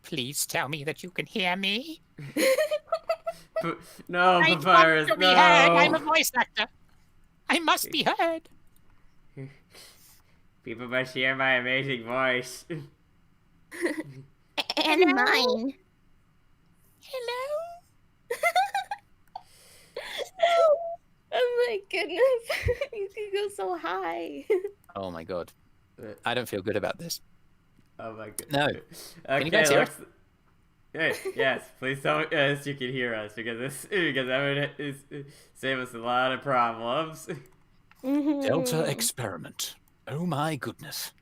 Please tell me that you can hear me. No, I Papyrus, want to no. be heard. I'm a voice actor. I must be heard. People must hear my amazing voice. And mine. Hello? Oh my goodness. You can go so high. Oh my god. I don't feel good about this. Oh my god. No. Okay, Can you guys hear us? Hey, yes, please tell us you can hear us because that would save us a lot of problems. Delta experiment. Oh my goodness.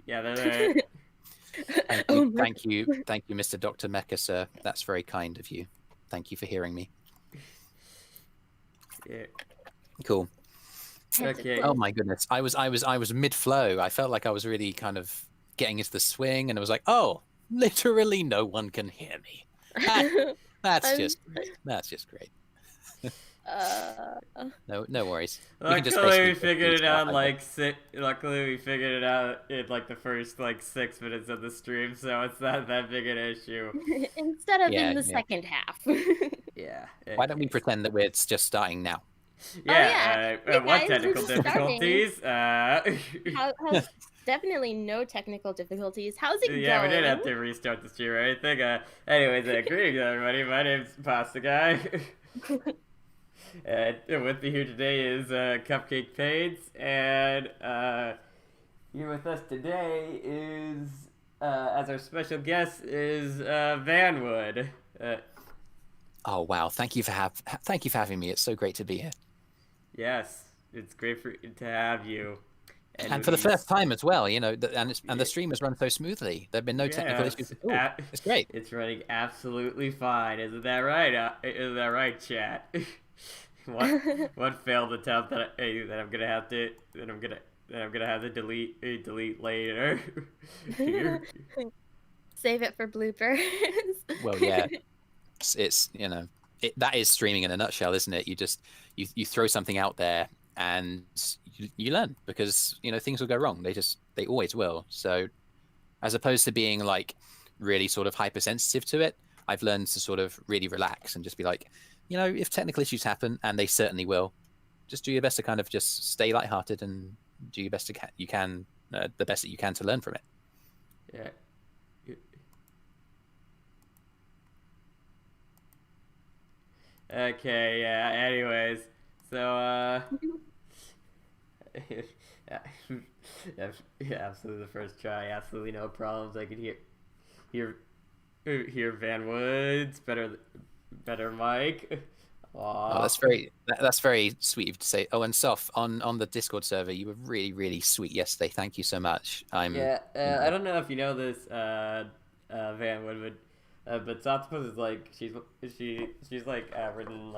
Yeah, they're there. Thank you, Mr. Dr. Mecha, sir. That's very kind of you. Thank you for hearing me. Yeah. Cool. Okay. Oh my goodness. I was mid-flow. I felt like I was really kind of getting into the swing, and I was like, oh, literally no one can hear me. That's just great. That's just great. No worries. Luckily, we figured it out Luckily, we figured it out in like the first 6 minutes of the stream, so it's not that big an issue. Instead of in the second half. Yeah. Why don't we pretend that we're just starting now? Yeah. Hey what guys, technical we're just difficulties? How's definitely no technical difficulties. How's it going? Yeah, we didn't have to restart the stream or anything. Anyways, greetings everybody. My name's Pasta Guy. With me here today is Cupcake Paints, and here with us today is, as our special guest, is Vanwood. Oh wow! Thank you for having me. It's so great to be here. Yes, it's great to have you. And for the first time as well, and the stream has run so smoothly. There've been no technical issues at all. It's great. It's running absolutely fine. Isn't that right? Isn't that right, chat? What failed attempt that I'm gonna have to delete later. Save it for bloopers. Well, yeah, it's that is streaming in a nutshell, isn't it? You throw something out there and you learn, because things will go wrong. They always will. So as opposed to being really sort of hypersensitive to it, I've learned to sort of really relax and just be like, if technical issues happen, and they certainly will, just do your best to kind of just stay lighthearted and do your best the best that you can to learn from it. Yeah. Okay, yeah, anyways, so, yeah, absolutely the first try, absolutely no problems. I can hear Vanwood's better mic. Oh, that's very sweet of you to say. Oh, and Soph, on the Discord server, you were really, really sweet yesterday. Thank you so much. I don't know if you know this, Vanwood, but Sophtopus is she's written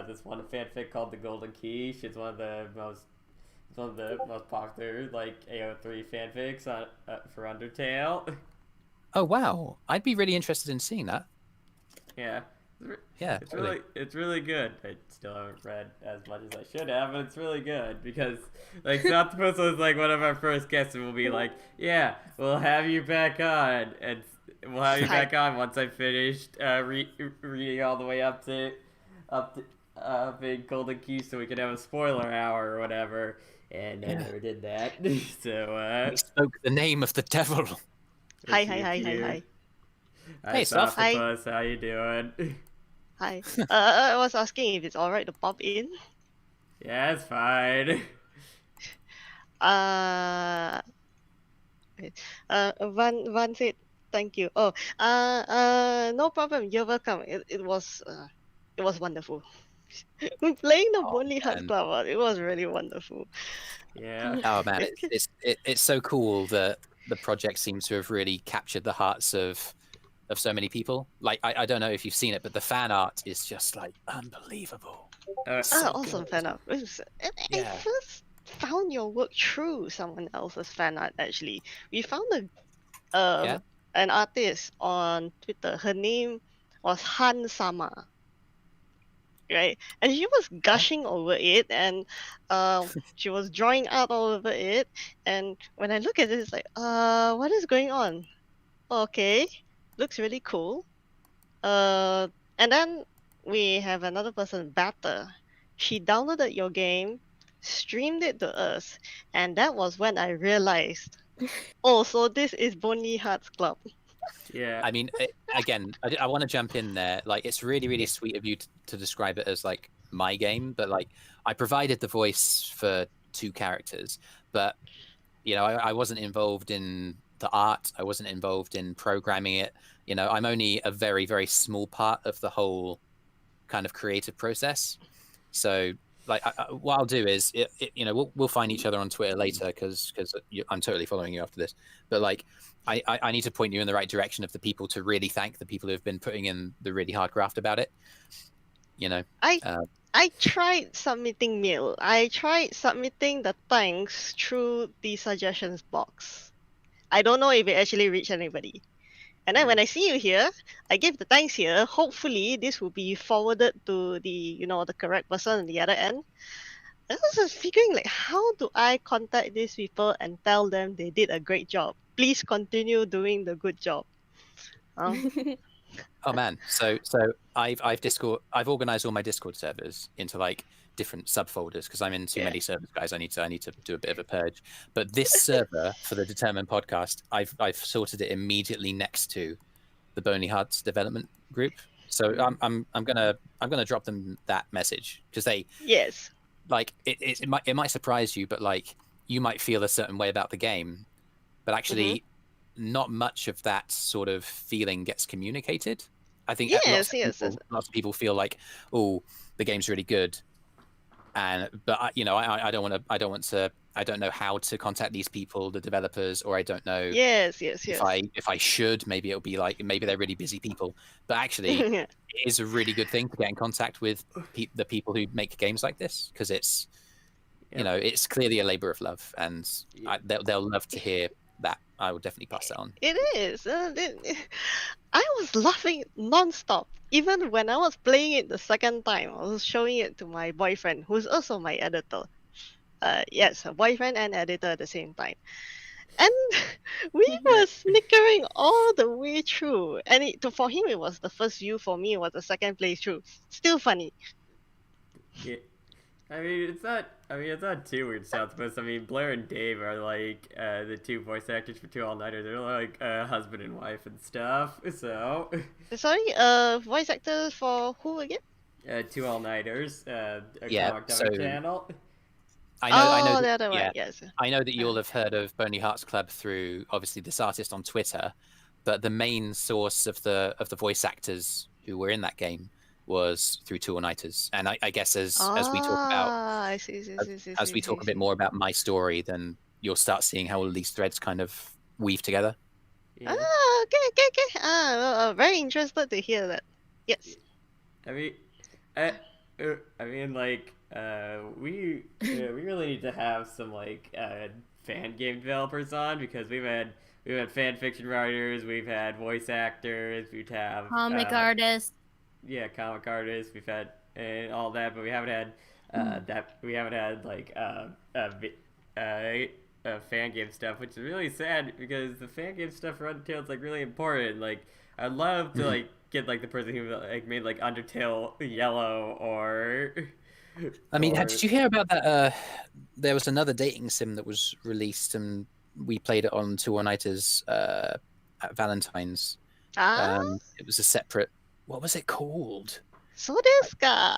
this one fanfic called The Golden Key. She's one of the most popular AO3 fanfics for Undertale. Oh wow, I'd be really interested in seeing that. Yeah. Yeah, it's really good. I still haven't read as much as I should have, but it's really good because Sophtopus was one of our first guests, and we'll be yeah, we'll have you back on, and we'll have you back on once I finished reading all the way up to in Golden Key, so we could have a spoiler hour or whatever. And I never did that. So we spoke the name of the devil. Hi. Hey, Sophtopus, how you doing? Hi. I was asking if it's alright to pop in. Yeah, it's fine. Van said thank you. Oh, no problem. You're welcome. It was wonderful. Playing the Bonnie Heart Club, it was really wonderful. Yeah. Oh man, it's so cool that the project seems to have really captured the hearts of so many people. I don't know if you've seen it, but the fan art is just unbelievable. Awesome fan art. I first found your work through someone else's fan art. Actually, we found an artist on Twitter. Her name was Han Sama. right? And she was gushing over it, and she was drawing out all over it. And when I look at it, it's like, what is going on? Okay, looks really cool. And then we have another person, Batter. She downloaded your game, streamed it to us, and that was when I realized, oh, so this is Bonnie Hearts Club. Yeah. I mean, again, I want to jump in there. Like, it's really, really sweet of you to describe it as like my game, but like, I provided the voice for 2 characters, but you know, I wasn't involved in the art. I wasn't involved in programming it. You know, I'm only a very, very small part of the whole kind of creative process. So, like, what I'll do is, you know, we'll find each other on Twitter later because I'm totally following you after this. But like, I need to point you in the right direction of the people to really thank the people who have been putting in the really hard graft about it. You know, I tried submitting mail. I tried submitting the thanks through the suggestions box. I don't know if it actually reached anybody. And then when I see you here, I give the thanks here. Hopefully, this will be forwarded to the the correct person on the other end. I was just figuring like, how do I contact these people and tell them they did a great job? Please continue doing the good job. Oh man, so I've organized all my Discord servers into like different subfolders because I'm in too many servers, guys. I need to do a bit of a purge. But this server for the Determined podcast, I've sorted it immediately next to the Boney Hearts development group. So I'm gonna drop them that message because they like it might surprise you, but like you might feel a certain way about the game, but actually not much of that sort of feeling gets communicated. I think lots of people feel like, oh, the game's really good, but I don't know how to contact these people, the developers, or I don't know if I should. Maybe it'll be like, maybe they're really busy people, but actually it is a really good thing to get in contact with the people who make games like this, because it's you know, it's clearly a labor of love, and they'll love to hear that. I will definitely pass that on. It is. I was laughing non-stop. Even when I was playing it the second time, I was showing it to my boyfriend, who's also my editor. Yes, a boyfriend and editor at the same time. And we were snickering all the way through. And for him, it was the first view. For me, it was the second playthrough. Still funny. Yeah. I mean, it's not too weird, Sophtopus. I mean, Blair and Dave are like the 2 voice actors for 2 All-Nighters. They're like husband and wife and stuff. So. Sorry, voice actors for who again? 2 All-Nighters. Channel. I know the other one. Yes. I know that you all have heard of Boney Hearts Club through obviously this artist on Twitter, but the main source of the voice actors who were in that game was through 2 All-Nighters. And I guess as we talk about as we talk a bit more about my story, then you'll start seeing how all these threads kind of weave together. Yeah. Okay. Very interested to hear that. Yes. I mean, like, we really need to have some like fan game developers on, because we've had fan fiction writers, we've had voice actors, we've had comic artists. Yeah, comic artists. We've had and all that, but we haven't had like fan game stuff, which is really sad, because the fan game stuff for Undertale is like really important. Like, I'd love to like get like the person who like made like Undertale Yellow or. I mean, did you hear about that? There was another dating sim that was released, and we played it on 2 All-Nighters at Valentine's. It was a separate. What was it called? So desu ka.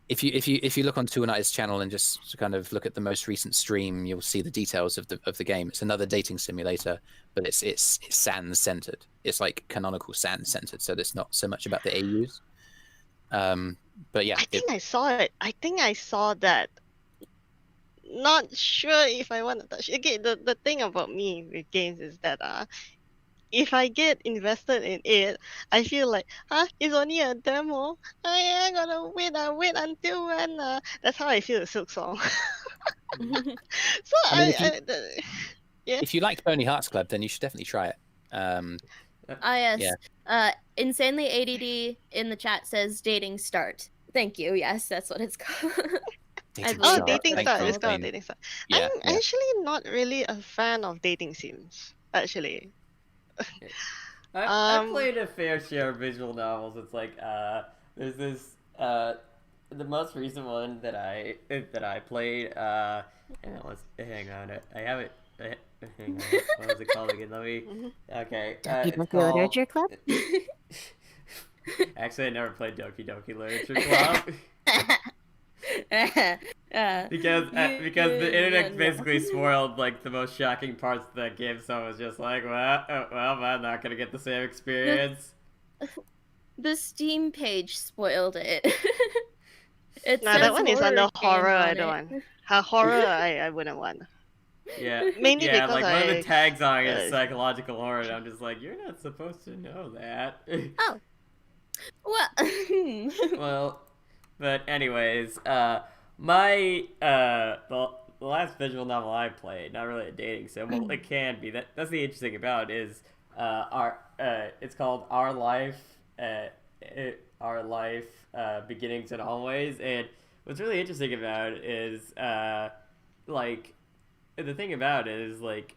If you look on 2 All-Nighters channel and just kind of look at the most recent stream, you'll see the details of the game. It's another dating simulator, but it's sans centered. It's like canonical sans centered, so it's not so much about the AUs. But yeah, I saw it. I think I saw that. Not sure if I want to touch it. Okay, the thing about me with games is that if I get invested in it, I feel like, it's only a demo. I gotta wait until when. That's how I feel with Silk Song. So if you liked Boney Hearts Club, then you should definitely try it. Yes. Yeah. Insanely ADD in the chat says dating start. Thank you. Yes, that's what it's called. Dating believe Oh, that's dating what Thank star. you, It's called Jane. dating star. Yeah, I'm yeah. actually not really a fan of dating sims. Actually, I Um, played a fair share of visual novels. It's like there's this the most recent one that I played. Hang on, I have it. Hang on, what was it called again? Let me. mhm. Okay, Doki it's Doki called. Literature Club? Actually, I never played Doki Doki Literature Club. Because the internet basically spoiled like the most shocking parts of that game, so I was just like, well, I'm not gonna get the same experience. The Steam page spoiled it. It No, says that one is under horror horror. game I on don't it. want. Horror, I wouldn't want. Yeah, Mainly yeah, because like one of the I. tags on it is uh, psychological horror, and I'm just like, you're not supposed to know that. Oh. Well. Well, but anyways, my the last visual novel I played, not really a dating sim. Well, it can be. That's the interesting about it is it's called Our Life, Beginnings and Always. And what's really interesting about it is like the thing about it is like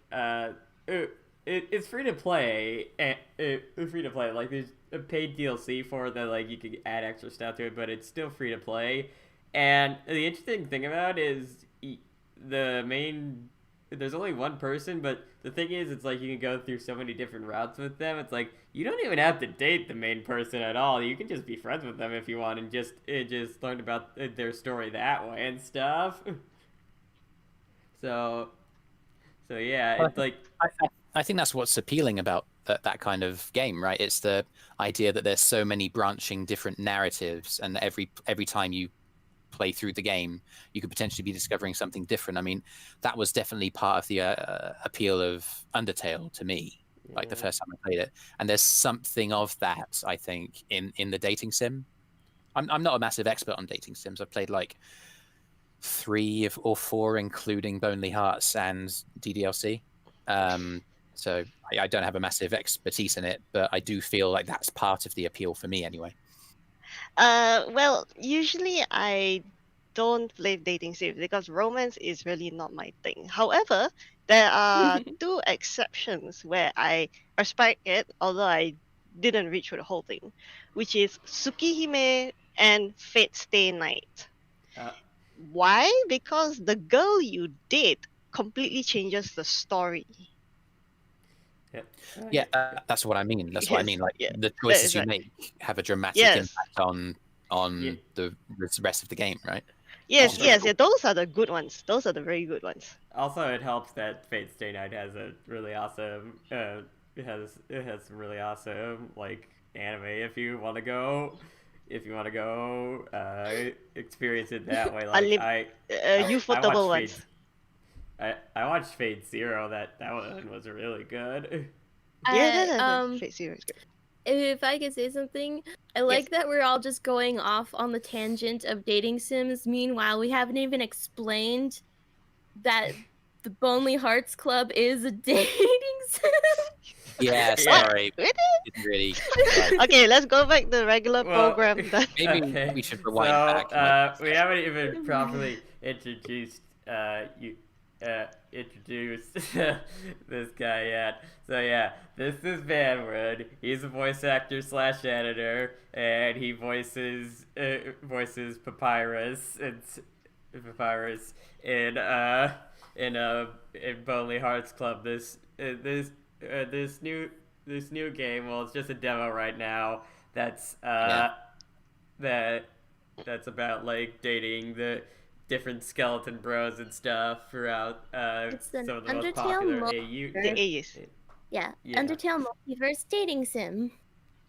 it's free to play and free to play. Like there's a paid DLC for it that like you can add extra stuff to it, but it's still free to play. And the interesting thing about it is the main. There's only one person, but the thing is, it's like you can go through so many different routes with them. It's like you don't even have to date the main person at all. You can just be friends with them if you want, and just learn about their story that way and stuff. So yeah, it's like I think that's what's appealing about that kind of game, right? It's the idea that there's so many branching different narratives, and every time you play through the game, you could potentially be discovering something different. I mean, that was definitely part of the appeal of Undertale to me, like the first time I played it. And there's something of that, I think, in the dating sim. I'm not a massive expert on dating sims. I've played like 3 or 4, including Bonely Hearts and DDLC. So I don't have a massive expertise in it, but I do feel like that's part of the appeal for me anyway. Well, usually I don't play dating sims because romance is really not my thing. However, there are 2 exceptions where I respect it, although I didn't reach through the whole thing, which is Tsukihime and Fate Stay Night. Why? Because the girl you date completely changes the story. Yeah, that's what I mean. That's what I mean. Like the that choices is you right. make have a dramatic impact on the rest of the game, right? Yes, Also- yeah, those are the good ones. Those are the very good ones. Also, it helps that Fate Stay Night has a really awesome. It has some really awesome like anime. If you want to go, experience it that way. Like Ufotable ones. I watched Fate Zero. That one was really good. Fate Zero is good. If I could say something, I like that we're all just going off on the tangent of dating sims. Meanwhile, we haven't even explained that the Bonely Hearts Club is a dating sim. Yeah, sorry. Really? Didn't really. Okay, let's go back to the regular program. Maybe we should rewind back. We haven't even properly introduced this guy yet. So yeah, this is Vanwood. He's a voice actor / editor, and he voices Papyrus in Bonely Hearts Club. This new game. Well, it's just a demo right now. That's that's about like dating the different skeleton bros and stuff throughout It's some an of the most Undertale popular multiverse. AU. Yeah, Yeah. Undertale multiverse dating sim.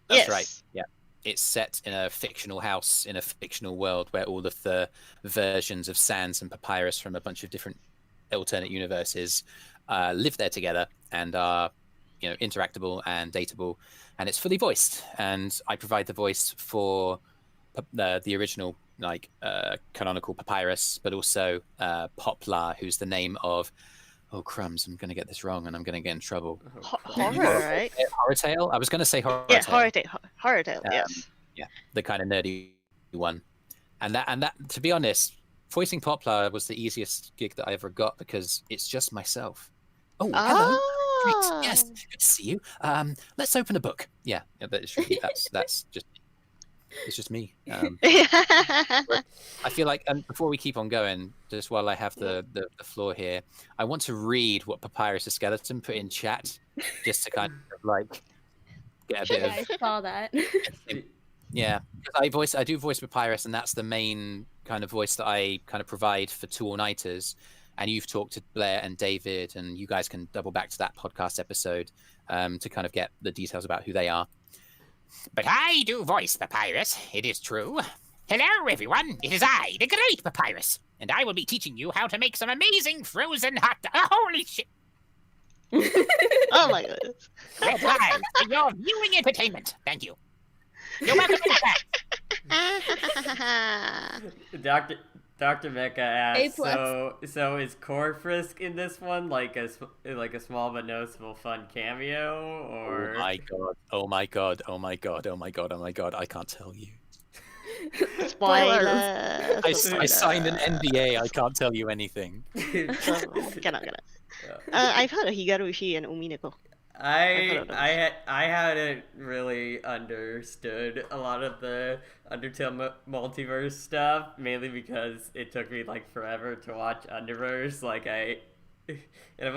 That's Yes. right. Yeah. It's set in a fictional house in a fictional world where all of the versions of Sans and Papyrus from a bunch of different alternate universes live there together and are, interactable and dateable, and it's fully voiced. And I provide the voice for the original, canonical Papyrus, but also Poplar, who's the name of. Oh crumbs! I'm going to get this wrong, and I'm going to get in trouble. Horror, right? Horror I was going to say Horror Yeah, Horror Tale. Yes. Yeah, the kind of nerdy one. And that, to be honest, voicing Poplar was the easiest gig that I ever got because it's just myself. Oh, hello. Great. Yes, Ah. good to see you. Let's open a book. Yeah, that's just it's just me. I feel like before we keep on going, just while I have the floor here, I want to read what Papyrus the Skeleton put in chat, just to kind of like get a bit Yeah, of I saw that. yeah. Because I do voice Papyrus, and that's the main kind of voice that I kind of provide for two all-nighters. And you've talked to Blair and David, and you guys can double back to that podcast episode to kind of get the details about who they are. But I do voice Papyrus, it is true. Hello, everyone. It is I, the great Papyrus, and I will be teaching you how to make some amazing frozen hot holy shit! Oh my goodness. Red live for your viewing entertainment. Thank you. You're welcome back. Dr. Mecha asks, A+. so is Core Frisk in this one like a small but noticeable fun cameo, or? Oh my god! Oh my god! Oh my god! Oh my god! Oh my god! I can't tell you. Spoilers. I signed an NDA. I can't tell you anything. Cannot. I've heard of Higarushi and Umineko. I hadn't really understood a lot of the Undertale multiverse stuff, mainly because it took me like forever to watch Underverse. And I've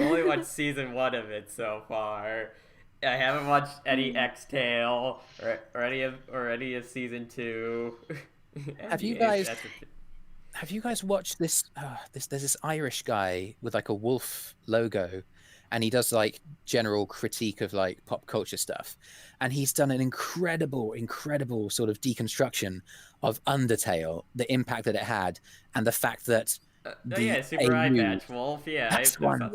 only watched season 1 of it so far. I haven't watched any X-Tale or any of season 2. Have you guys watched this? There's this Irish guy with like a wolf logo, and he does like general critique of like pop culture stuff, and he's done an incredible sort of deconstruction of Undertale, the impact that it had, and the fact that Super Eye Patch Wolf. Yeah, that's one.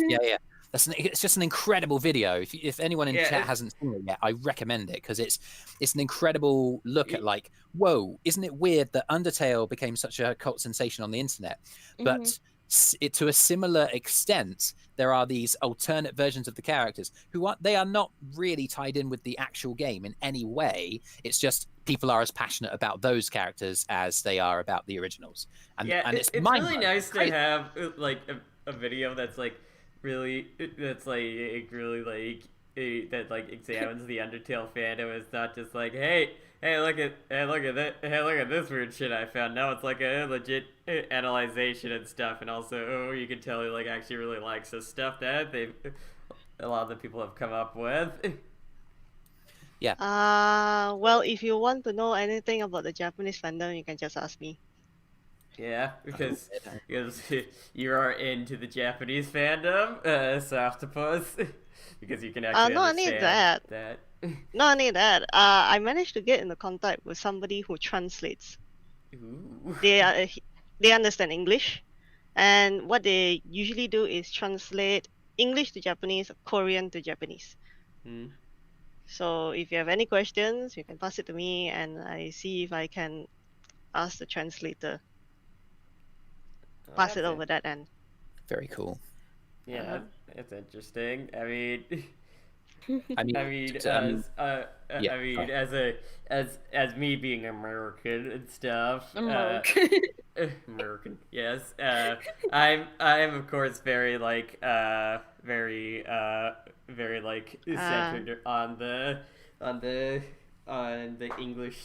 Yeah. It's just an incredible video. If anyone in chat hasn't seen it yet, I recommend it because it's an incredible look at like, whoa, isn't it weird that Undertale became such a cult sensation on the internet? But to a similar extent, there are these alternate versions of the characters they are not really tied in with the actual game in any way. It's just people are as passionate about those characters as they are about the originals. And it's really nice to have like a video that's like really that examines the Undertale fandom. It's not just like, hey, look at this weird shit I found. No, it's like a legit analyzation and stuff, and also you can tell he like actually really likes the stuff that a lot of the people have come up with. Yeah. Well, if you want to know anything about the Japanese fandom, you can just ask me. Yeah, because you are into the Japanese fandom, Sophtopus, because you can actually understand that. Not only that, I managed to get into contact with somebody who translates. Ooh. They understand English, and what they usually do is translate English to Japanese, Korean to Japanese. So if you have any questions, you can pass it to me, and I see if I can ask the translator. Pass it over that end. Very cool. Yeah, it's interesting. I mean, as me being American and stuff. American, yes. I'm of course very like centered on the English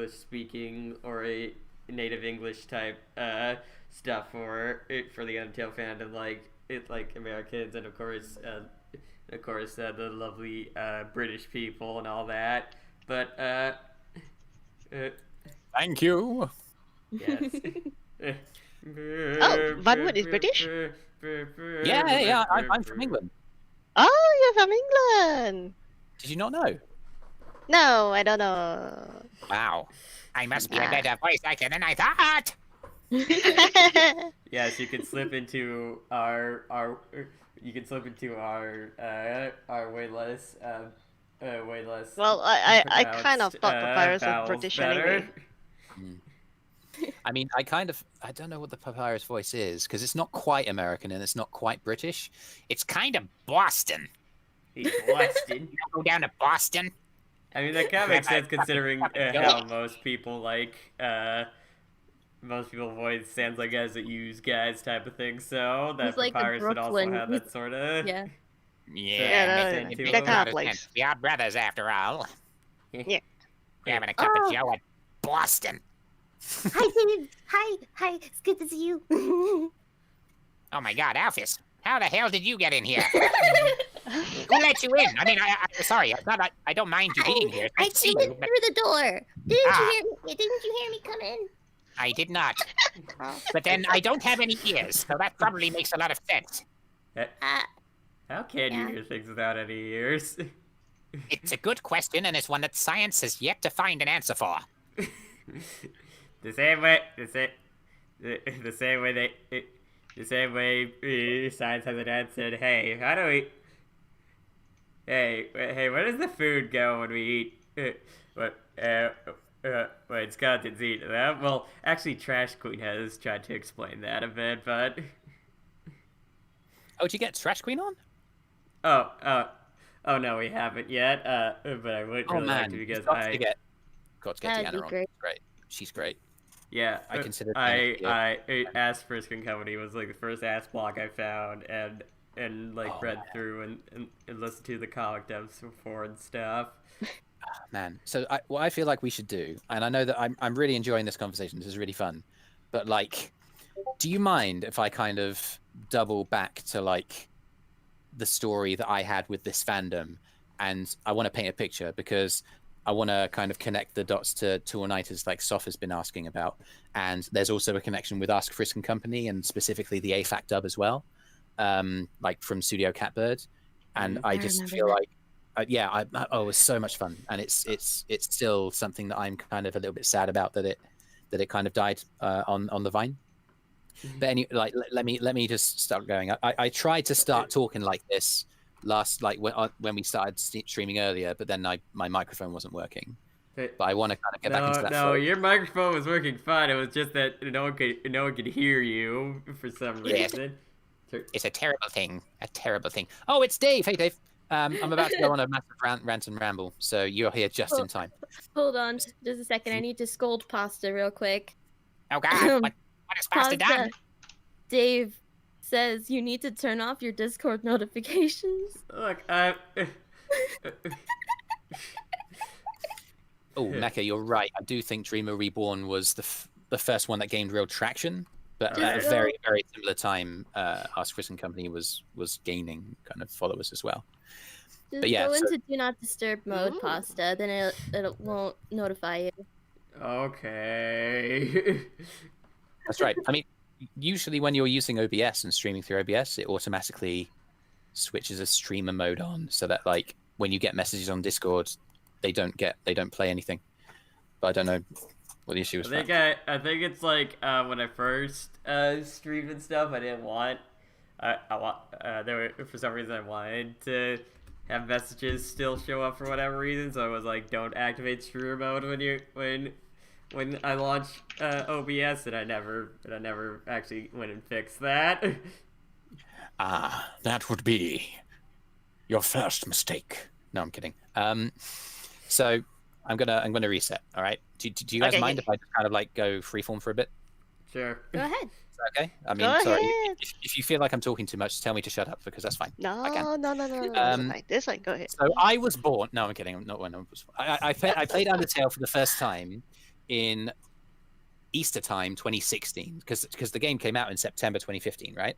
speaking or a native English type stuff for the Untitled fandom, like Americans, and of course the lovely British people and all that. But thank you. Yes. Oh, Vanwood is British? Yeah. I'm from England. Oh, you're from England. Did you not know? No, I don't know. Wow. I must be a better voice actor than I thought. Yes, you can slip into our way less Well, I kind of thought Papyrus was vowels British better. anyway. I mean, I don't know what the Papyrus voice is because it's not quite American and it's not quite British. It's kind of Boston. He's Boston. Go down to Boston. I mean, that kind of makes sense considering how most people most people voice sounds like guys that use guys type of thing. So that He's like a Papyrus would also Brooklyn- have that sort of. Yeah. Yeah, that- it that makes kind a lot of place. sense. We are brothers after all. Yeah. We're having a cup Oh. of Joe at Boston. Hi, David. Hi. It's good to see you. Oh my God, Alphys, how the hell did you get in here? Who let you in? I mean, I'm sorry. It's not. I don't mind you being here. I I see came in you, but through the door. Didn't Ah. you hear me? Didn't you hear me come in? I did not. Oh. But then I don't have any ears, so that probably makes a lot of sense. How can you Yeah. hear things without any ears? It's a good question, and it's one that science has yet to find an answer for. The same way science hasn't answered. Hey, how do we? Hey, where does the food go when we eat? When skeletons eat them? Well, actually, TrashQueen has tried to explain that a bit, but Oh, did you get TrashQueen on? oh no, we haven't yet. But I would Oh really like man, to you've because got to get That'd Deanna be on. great. Great, she's great. Yeah, I consider I Ask Friskin Company was like the first ass block I found and like Oh, read man. through and listened to the comic devs before and stuff. Man, so what I feel like we should do, and I know that I'm really enjoying this conversation. This is really fun, but like, do you mind if I kind of double back to like the story that I had with this fandom, and I want to paint a picture because I want to kind of connect the dots to all-nighters like Soph has been asking about, and there's also a connection with Ask Frisk and Company, and specifically the AFAC dub as well, like from Studio Catbird, and I just remember feel that. like. It was so much fun, and it's still something that I'm kind of a little bit sad about that it kind of died on the Vine. But anyway, like let me just start going. I tried to start talking like this last when we started streaming earlier, but then my microphone wasn't working. But I want to kind of get back into that. No, flow. your microphone was working fine. It was just that no one could hear you for some Yes. reason. It's a terrible thing. A terrible thing. Oh, it's Dave. Hey, Dave. I'm about to go on a massive rant and ramble, so you're here just in time. Hold on, just a second. I need to scold Pasta real quick. Oh God, what has Pasta done? Dave says you need to turn off your Discord notifications. Look, Oh, Mecha, you're right. I do think Dreamer Reborn was the first one that gained real traction, but at a Just very, very similar time, Ask Chris and Company was gaining kind of followers as well. Just But yeah, go so- into Do Not Disturb mode, Ooh. Pasta. Then it won't notify you. okay. That's right. I mean, usually when you're using OBS and streaming through OBS, it automatically switches a streamer mode on, so that like when you get messages on Discord, they don't play anything. But I don't know what the issue is. I think it's like when I first streamed and stuff, I didn't want for some reason I wanted to have messages still show up for whatever reason, so I was like, don't activate streamer mode when I launch OBS, and I never actually went and fixed that. That would be your first mistake. No, I'm kidding. So I'm gonna reset. All right. Do you guys Okay. mind if I just kind of like go freeform for a bit? Sure. Go ahead. Is that okay? I mean, Go sorry. ahead. If you feel like I'm talking too much, tell me to shut up because that's fine. No, I can. no. This fine. Go ahead. So I was born. No, I'm kidding. I'm not when I was. I played Undertale for the first time in Easter time 2016 because the game came out in September 2015, right?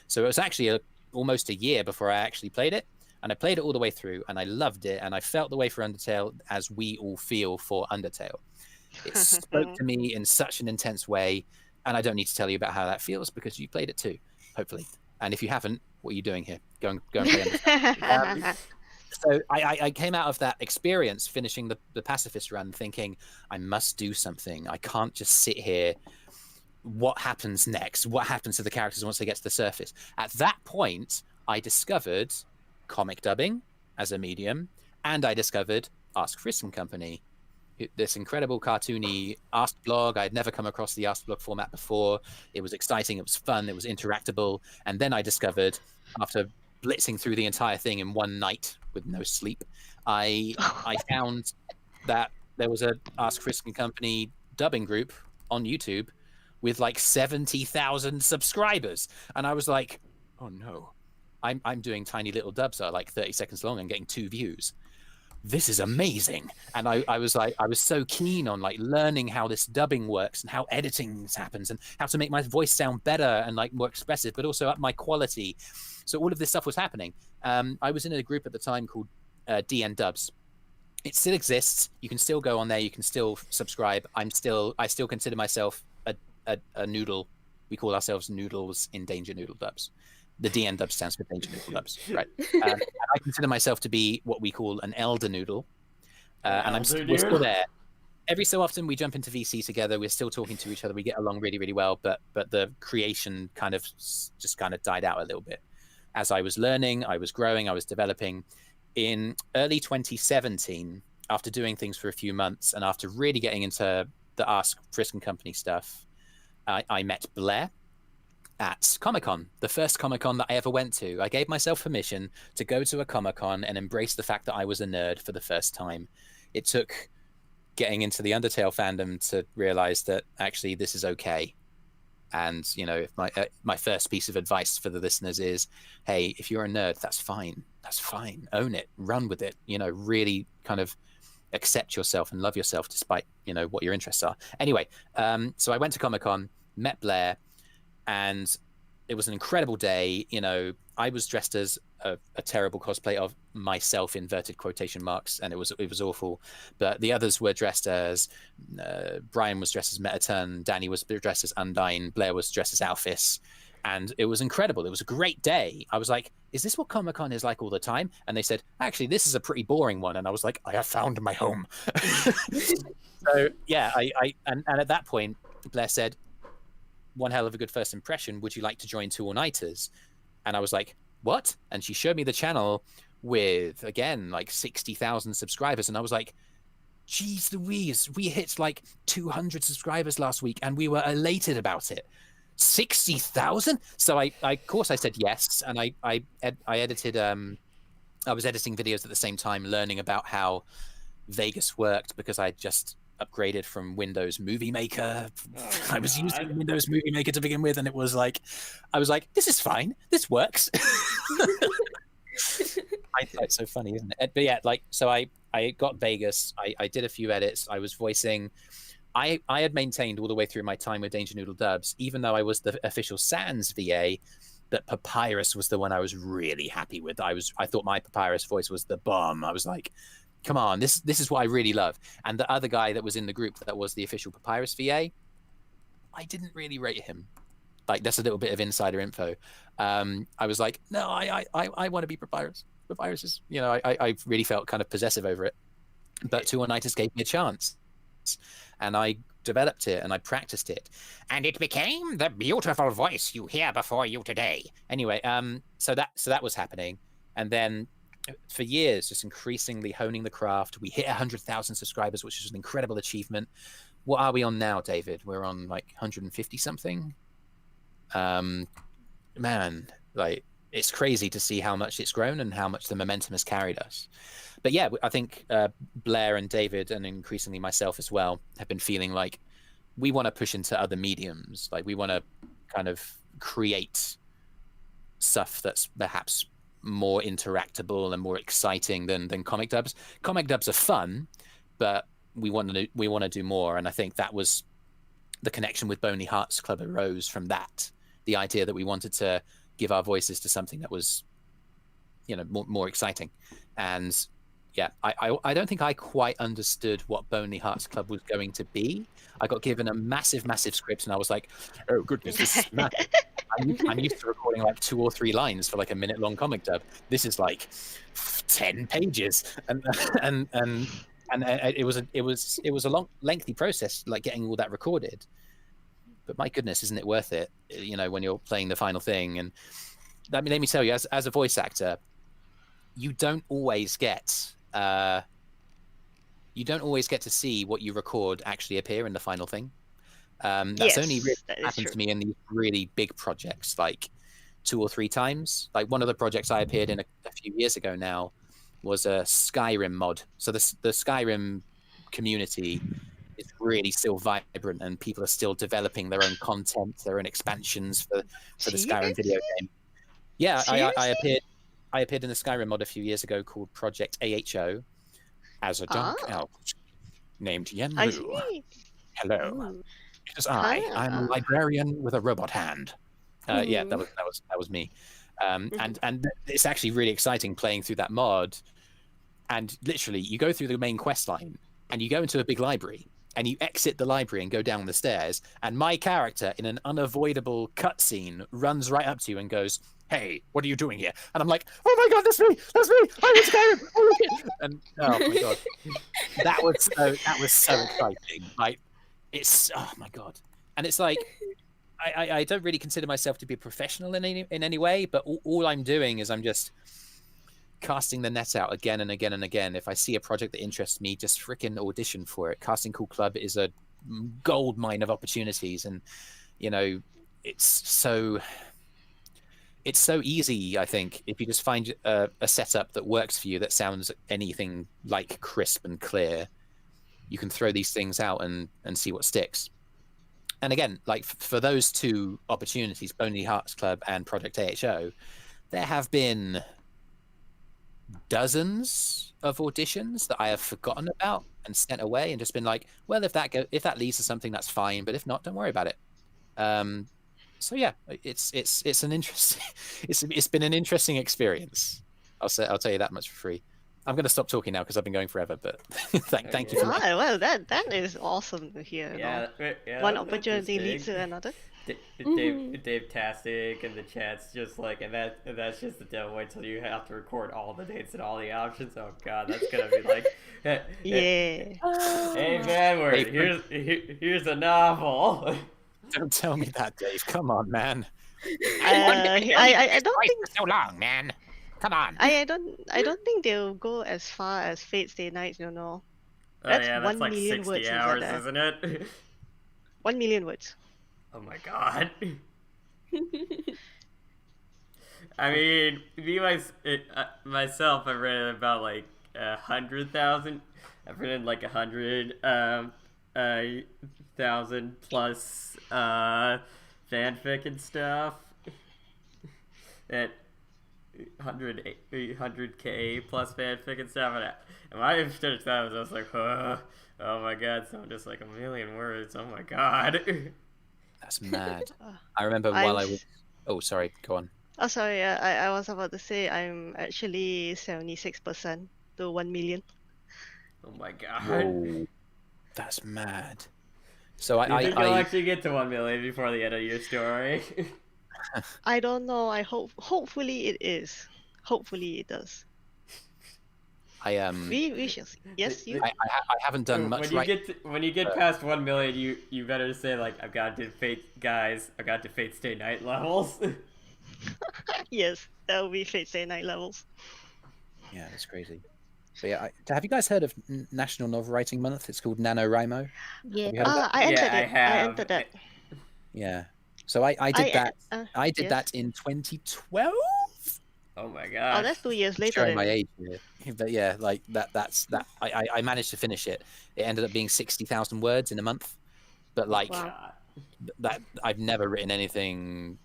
So it was actually almost a year before I actually played it, and I played it all the way through, and I loved it, and I felt the way for Undertale as we all feel for Undertale. It spoke to me in such an intense way, and I don't need to tell you about how that feels because you played it too, hopefully. And if you haven't, what are you doing here? Go and play Undertale. So I came out of that experience finishing the pacifist run thinking I must do something. I can't just sit here. What happens next? What happens to the characters once they get to the surface? At that point, I discovered comic dubbing as a medium, and I discovered Ask Frisk and Company, this incredible cartoony Ask blog. I'd never come across the Ask blog format before. It was exciting. It was fun. It was interactable. And then I discovered, after blitzing through the entire thing in one night with no sleep, I found that there was a Ask Frisk and Company dubbing group on YouTube with like 70,000 subscribers, and I was like, oh no, I'm doing tiny little dubs that are like 30 seconds long and getting 2 views. This is amazing. And I was so keen on like learning how this dubbing works and how editing happens and how to make my voice sound better and like more expressive, but also up my quality. So all of this stuff was happening. I was in a group at the time called DN Dubs. It still exists. You can still go on there. You can still subscribe. I still consider myself a noodle. We call ourselves Noodles in Danger Noodle Dubs. The DN Dub stands for Danger Noodle Dubs, right? And I consider myself to be what we call an elder noodle, and we're still there. Every so often we jump into VC together. We're still talking to each other. We get along really, really well. But the creation kind of just kind of died out a little bit. As I was learning, I was growing, I was developing. In early 2017, after doing things for a few months and after really getting into the Ask Frisk and Company stuff, I met Blair at Comic-Con, the first Comic-Con that I ever went to. I gave myself permission to go to a Comic-Con and embrace the fact that I was a nerd for the first time. It took getting into the Undertale fandom to realize that actually this is okay. And, you know, my first piece of advice for the listeners is, hey, if you're a nerd, that's fine. That's fine. Own it. Run with it. You know, really kind of accept yourself and love yourself despite, you know, what your interests are. Anyway, so I went to Comic-Con, met Blair, and it was an incredible day. You know, I was dressed as a terrible cosplay of myself, inverted quotation marks, and it was awful. But the others were dressed as Brian was dressed as Metaturn, Danny was dressed as Undyne, Blair was dressed as Alphys, and it was incredible. It was a great day. I was like, is this what Comic-Con is like all the time? And they said, actually, this is a pretty boring one. And I was like, I have found my home. So yeah, and at that point, Blair said, one hell of a good first impression. Would you like to join 2 all-nighters? And I was like, what? And she showed me the channel with, again, like 60,000 subscribers. And I was like, geez Louise, we hit like 200 subscribers last week and we were elated about it. 60,000? So I of course I said yes. And I edited, I was editing videos at the same time, learning about how Vegas worked because I just upgraded from Windows Movie Maker. I was using Windows Movie Maker to begin with, and it was like, I was like, this is fine, this works. It's so funny, isn't it? But yeah, like, so I got Vegas, I did a few edits, I was voicing. I had maintained all the way through my time with Danger Noodle Dubs, even though I was the official Sans VA, that Papyrus was the one I was really happy with. I thought my Papyrus voice was the bomb. I was like, come on, this is what I really love. And the other guy that was in the group that was the official Papyrus VA, I didn't really rate him. Like, that's a little bit of insider info. I was like, no, I want to be Papyrus. Papyrus is, you know, I really felt kind of possessive over it. But 2 all-nighters gave me a chance. And I developed it and I practiced it. And it became the beautiful voice you hear before you today. Anyway, so that was happening. And then for years, just increasingly honing the craft. We hit 100,000 subscribers, which is an incredible achievement. What are we on now, David? We're on like 150 something. Man, like, it's crazy to see how much it's grown and how much the momentum has carried us. But yeah, I think Blair and David, and increasingly myself as well, have been feeling like we want to push into other mediums. Like, we want to kind of create stuff that's perhaps more interactable and more exciting than comic dubs. Comic dubs are fun, but we want to do more. And I think that was the connection with Bony Hearts Club arose from that. The idea that we wanted to give our voices to something that was, you know, more exciting. And yeah, I don't think I quite understood what Bony Hearts Club was going to be. I got given a massive script and I was like, oh goodness, this is massive. I'm used to recording like 2 or 3 lines for like a minute-long comic dub. This is like 10 pages, and it was a long, lengthy process, like getting all that recorded. But my goodness, isn't it worth it? You know, when you're playing the final thing. And let me tell you, as a voice actor, you don't always get to see what you record actually appear in the final thing. That's only really happened to me in these really big projects, like 2 or 3 times. Like one of the projects I appeared in a few years ago now was a Skyrim mod. So the Skyrim community is really still vibrant, and people are still developing their own content, their own expansions for the Skyrim video game. Yeah, I appeared in the Skyrim mod a few years ago called Project AHO as a dark elf named Yenlu. Hello. It is I'm a librarian with a robot hand. Yeah, that was me. And it's actually really exciting playing through that mod. And literally, you go through the main quest line, and you go into a big library, and you exit the library and go down the stairs. And my character, in an unavoidable cutscene, runs right up to you and goes, "Hey, what are you doing here?" And I'm like, "Oh my god, that's me! That's me! I'm in Skyrim!" And oh my god, that was so exciting. Like, it's oh my god, and it's like. I don't really consider myself to be a professional in any way, but all I'm doing is I'm just casting the net out again and again and again. If I see a project that interests me, just freaking audition for it. Casting Call Club is a gold mine of opportunities, and you know, it's so easy. I think if you just find a setup that works for you, that sounds anything like crisp and clear, you can throw these things out and see what sticks. And again, like for those 2 opportunities, Bonely Hearts Club and Project AHO, there have been dozens of auditions that I have forgotten about and sent away, and just been like, well, if that leads to something, that's fine, but if not, don't worry about it. So yeah, it's an interesting it's been an interesting experience. I'll tell you that much for free. I'm going to stop talking now because I've been going forever, but thank you for that. Well, that is awesome to hear. One opportunity leads to another. Dave Tastic and the chat's just like, and that's just the devil. Wait till you have to record all the dates and all the options. Oh god, that's gonna be like, yeah. Hey Vanwood, here's a novel. Don't tell me that, Dave. Come on, man. I don't think so long, man. Come on. I don't think they'll go as far as Fate Stay Night, you know. That's 1 like million 60 words hours, isn't it? 1 million words. Oh my god. I mean, myself, I've written about like 100,000. I've written like 100,000 plus fanfic and stuff. That 100K plus fanfic and stuff. And when I finished that, I was like, oh my god, so I'm just like 1 million words. Oh my god. That's mad. I remember while I was... Oh, sorry, go on. Oh, sorry, I was about to say I'm actually 76% to 1 million. Oh my god. Whoa. That's mad. So I think you'll actually get to 1 million before the end of your story. I don't know. Hopefully it is. Hopefully it does. We shall see. Yes, you. I haven't done much. When you get past 1 million, you better say like, I've got to Fate, guys. I've got to Fate Stay Night levels. Yes, that will be Fate Stay Night levels. Yeah, that's crazy. So yeah, have you guys heard of National Novel Writing Month? It's called NaNoWriMo. Yeah. I entered that. Yeah. So I did that. I did that in 2012. Oh my god. Oh, that's 2 years later. Showing my age here. But yeah, like that's that. I managed to finish it. It ended up being 60,000 words in a month. But like that, I've never written anything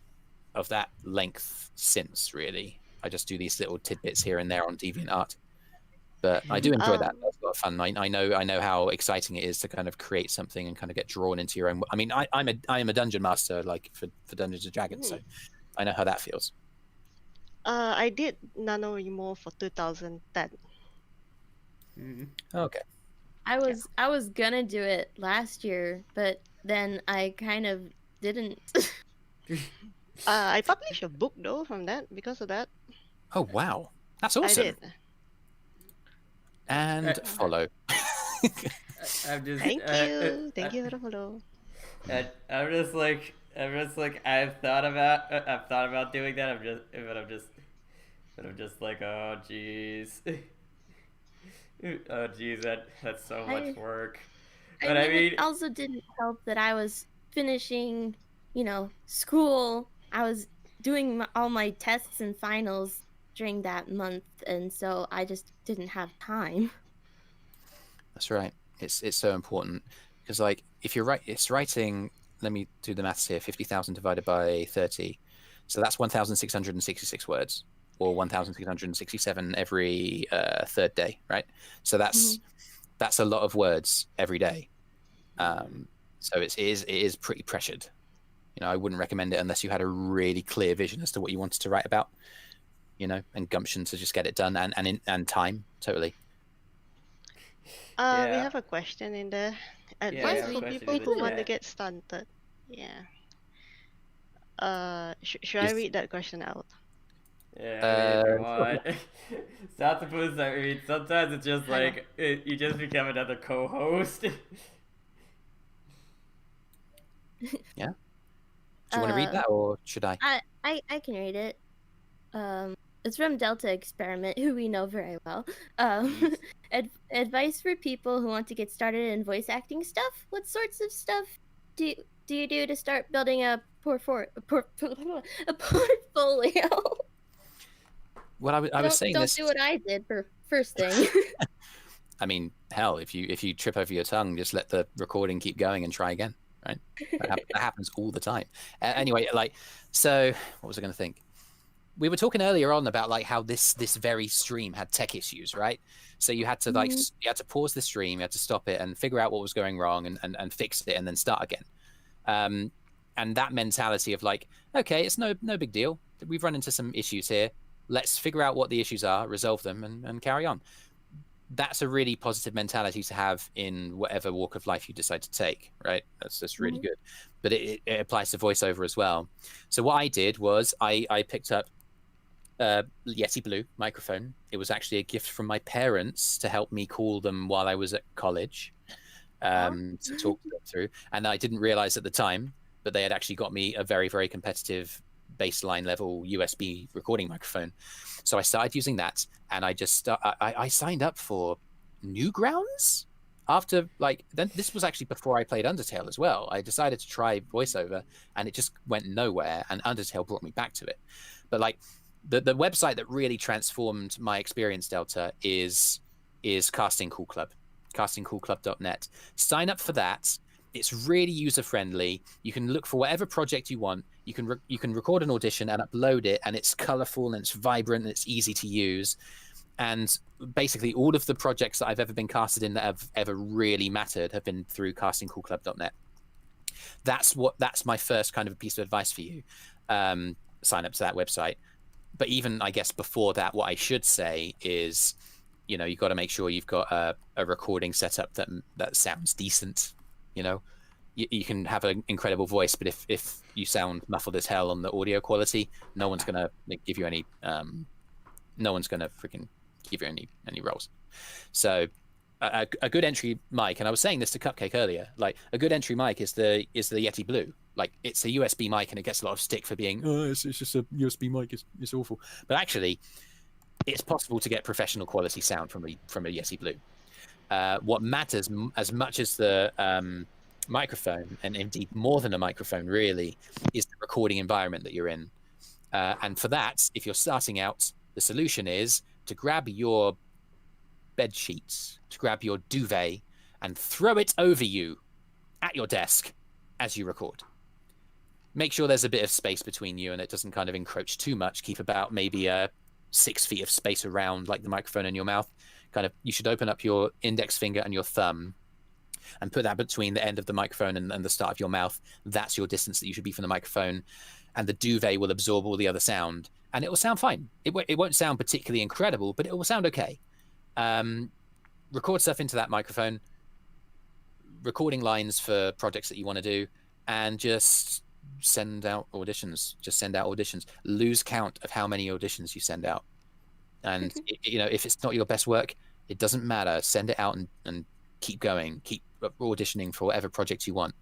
of that length since. Really, I just do these little tidbits here and there on DeviantArt. But I do enjoy that. That's a lot of fun. I know how exciting it is to kind of create something and kind of get drawn into your own. I mean, I'm a dungeon master, like for Dungeons and Dragons, so I know how that feels. I did NaNoWrimo for 2010. Okay. I was gonna do it last year, but then I kind of didn't. I published a book though from that because of that. Oh wow, that's awesome. I did. And follow. I'm just, Thank you for the follow. I'm just like I've thought about doing that. I'm just like, oh jeez. Oh jeez, that's so much work. But I mean, it also didn't help that I was finishing, school. I was doing all my tests and finals during that month, and so I just didn't have time. That's right. It's so important because like if you're right, it's writing. Let me do the maths here. 50,000 divided by 30, so that's 1,666 words, or 1,667 every third day, right? So that's a lot of words every day. So it is pretty pressured. You know, I wouldn't recommend it unless you had a really clear vision as to what you wanted to write about. You know, and gumption to just get it done, and time totally. We Yeah. have a question in there. Yeah, we Advice have a for question people in the who want to chat. get started. Yeah. Should I Yes. read that question out? Yeah, I mean, if you Sure, want. Sophtopus, I mean, sometimes it's just Hang on. like, you just become another co-host. Yeah. Do you want to read that, or should I? I can read it. It's from Delta Experiment, who we know very well. Jeez. Advice for people who want to get started in voice acting stuff. What sorts of stuff do you do to start building a portfolio? Well, I was saying don't this. do what I did for first thing. I mean, hell, if you trip over your tongue, just let the recording keep going and try again, right? That happens all the time. Anyway, like, so what was I going to think? We were talking earlier on about like how this very stream had tech issues, right? So you had to like you had to pause the stream, you had to stop it and figure out what was going wrong and fix it and then start again. And that mentality of like, okay, it's no big deal. We've run into some issues here. Let's figure out what the issues are, resolve them, and carry on. That's a really positive mentality to have in whatever walk of life you decide to take, right? That's really good. But it applies to voiceover as well. So what I did was I picked up Yeti Blue microphone. It was actually a gift from my parents to help me call them while I was at college, to talk them through. And I didn't realize at the time, but they had actually got me a very, very competitive baseline level USB recording microphone. So I started using that, and I just I signed up for Newgrounds after like then this was actually before I played Undertale as well. I decided to try voiceover, and it just went nowhere, and Undertale brought me back to it. But like the website that really transformed my experience, Delta, is Casting Cool Club, castingcoolclub.net. Sign up for that. It's really user friendly. You can look for whatever project you want. You can record an audition and upload it, and it's colorful and it's vibrant and it's easy to use. And basically, all of the projects that I've ever been casted in that have ever really mattered have been through castingcoolclub.net. That's my first kind of piece of advice for you. Sign up to that website. But even, I guess, before that, what I should say is, you know, you've got to make sure you've got a recording setup that sounds decent. You know, you can have an incredible voice, but if you sound muffled as hell on the audio quality, no one's gonna give you any. No one's gonna freaking give you any roles. So a good entry mic, and I was saying this to Cupcake earlier, like a good entry mic is the Yeti Blue. Like it's a USB mic, and it gets a lot of stick for being it's just a USB mic. It's awful, but actually, it's possible to get professional quality sound from a Yeti Blue. What matters as much as the microphone, and indeed more than a microphone really, is the recording environment that you're in. And for that, if you're starting out, the solution is to grab your bed sheets, to grab your duvet, and throw it over you at your desk as you record. Make sure there's a bit of space between you and it doesn't kind of encroach too much. Keep about maybe 6 feet of space around like the microphone in your mouth. Kind of, you should open up your index finger and your thumb and put that between the end of the microphone and the start of your mouth. That's your distance that you should be from the microphone, and the duvet will absorb all the other sound, and it will sound fine. It won't sound particularly incredible, but it will sound okay. Record stuff into that microphone, recording lines for projects that you want to do, and just send out auditions. Lose count of how many auditions you send out. And you know, if it's not your best work, it doesn't matter. Send it out and keep going. Keep auditioning for whatever project you want.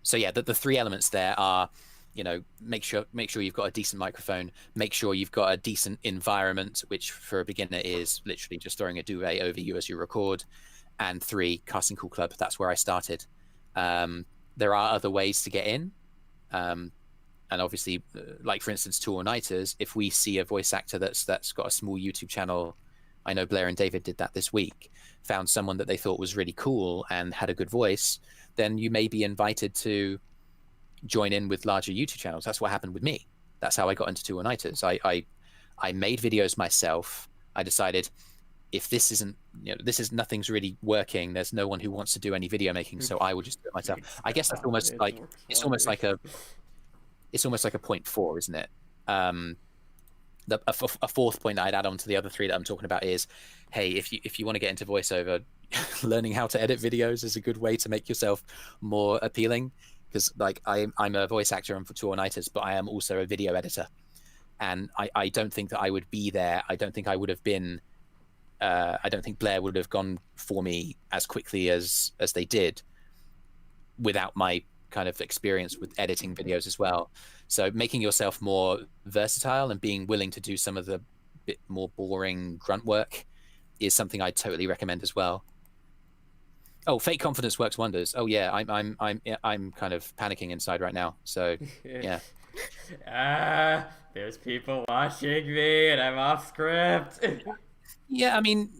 So yeah, the 3 elements there are, you know, make sure you've got a decent microphone, make sure you've got a decent environment, which for a beginner is literally just throwing a duvet over you as you record, and 3, Casting Cool Club. That's where I started. There are other ways to get in. and obviously, like for instance, Two All-Nighters, if we see a voice actor that's got a small YouTube channel, I know Blair and David did that this week, found someone that they thought was really cool and had a good voice, then you may be invited to join in with larger YouTube channels. That's what happened with me. That's how I got into Two All-Nighters. I made videos myself. I decided, if this isn't, nothing's really working, there's no one who wants to do any video making, so I will just do it myself. I guess that's almost like, it's almost like a 0.4, isn't it? A fourth point that I'd add on to the other three that I'm talking about is, hey, if you want to get into voiceover, learning how to edit videos is a good way to make yourself more appealing. Because like I'm a voice actor for Two All-Nighters, but I am also a video editor, and I don't think that I would be there. I don't think I would have been. I don't think Blair would have gone for me as quickly as they did without my kind of experience with editing videos as well. So making yourself more versatile and being willing to do some of the bit more boring grunt work is something I totally recommend as well. Oh, fake confidence works wonders. Oh yeah, I'm kind of panicking inside right now. So yeah. There's people watching me and I'm off script. Yeah, I mean,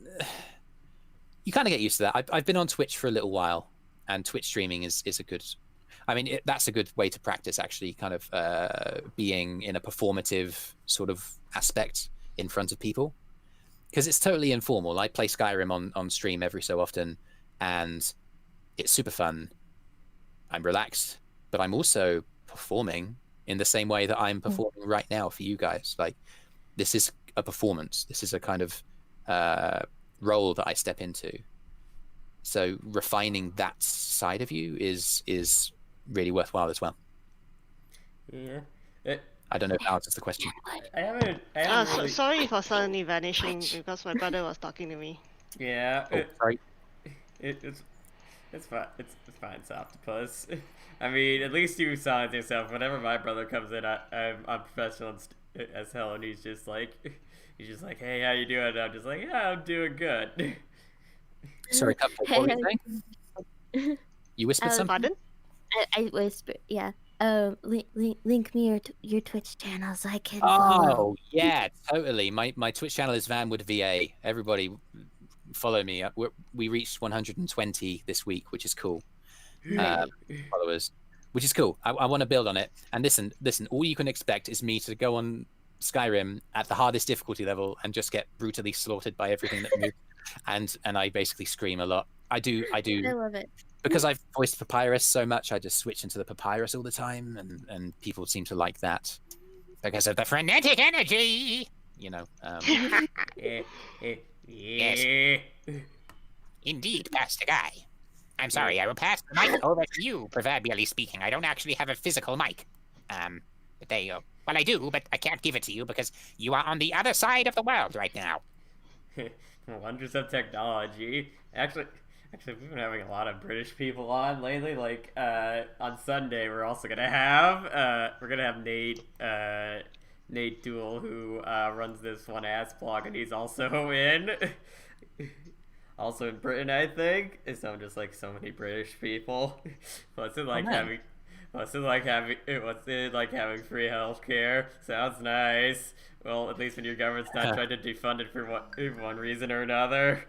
you kind of get used to that. I've been on Twitch for a little while, and Twitch streaming is a good. I mean, that's a good way to practice actually, kind of being in a performative sort of aspect in front of people, because it's totally informal. I play Skyrim on stream every so often, and it's super fun. I'm relaxed, but I'm also performing in the same way that I'm performing right now for you guys. Like, this is a performance. This is a kind of role that I step into. So refining that side of you is really worthwhile as well. Yeah. I don't know if that answers the question. I haven't really... Sorry for suddenly vanishing because my brother was talking to me. Yeah. Sorry. It's fine. It's fine, Sophtopus. I mean, at least you silence yourself. Whenever my brother comes in, I'm professional as hell, and he's just like, hey, how you doing? And I'm just like, yeah, I'm doing good. Sorry, Cupcake, what were you saying? You whispered something? Pardon? I whispered, yeah. Link me your Twitch channel so I can. Oh yeah, totally. My Twitch channel is Vanwood VA. Everybody follow me. We reached 120 this week, which is cool. Followers, which is cool. I want to build on it. And listen. All you can expect is me to go on Skyrim at the hardest difficulty level and just get brutally slaughtered by everything that moves. and I basically scream a lot. I do. I love it. Because I've voiced Papyrus so much, I just switch into the Papyrus all the time, and people seem to like that because of the frenetic energy. Yes. Indeed, Pastor Guy. I'm sorry, I will pass the mic over to you, proverbially speaking. I don't actually have a physical mic. But there you go. Well, I do, but I can't give it to you because you are on the other side of the world right now. Wonders of technology. Actually, we've been having a lot of British people on lately. Like, on Sunday, we're also gonna have Nate Duell, who runs this one ass blog, and he's also in Britain, I think. So I'm just like, so many British people. What's it like having having free healthcare? Sounds nice. Well, at least when your government's not trying to defund it for one reason or another.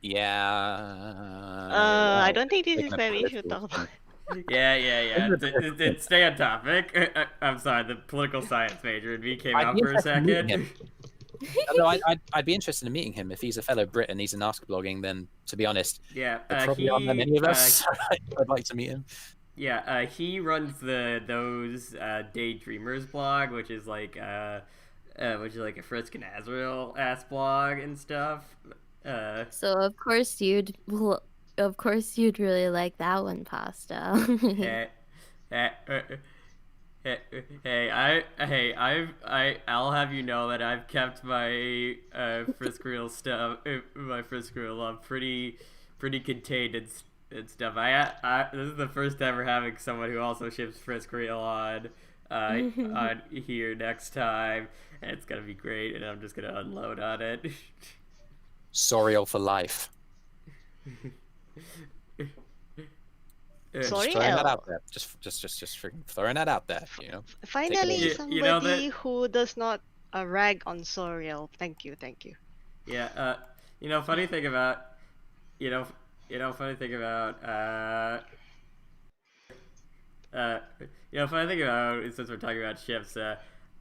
Yeah. I don't think this is where we should talk about. Yeah. Stay on topic. I'm sorry, the political science major in me came out for a second. No, I'd be interested in meeting him. If he's a fellow Brit and he's an Ask Blogging, then to be honest, yeah, probably aren't that many of us. I'd like to meet him. Yeah, he runs those Daydreamers blog, which is like a Frisk and Azrael ass blog and stuff. So of course you'd really like that one, Pasta. I'll have you know that I've kept my Frisk Reel stuff, my Frisk Reel pretty contained and stuff. This is the first time we're having someone who also ships Frisk Reel on here next time, and it's gonna be great, and I'm just gonna unload on it. Sorial for life. Sorry, throwing that L. out there. Just freaking throwing that out there. You know. Finally, You somebody know that- who does not rag on Soriel. Thank you. Yeah. Funny thing about, funny thing about, funny thing about since we're talking about ships,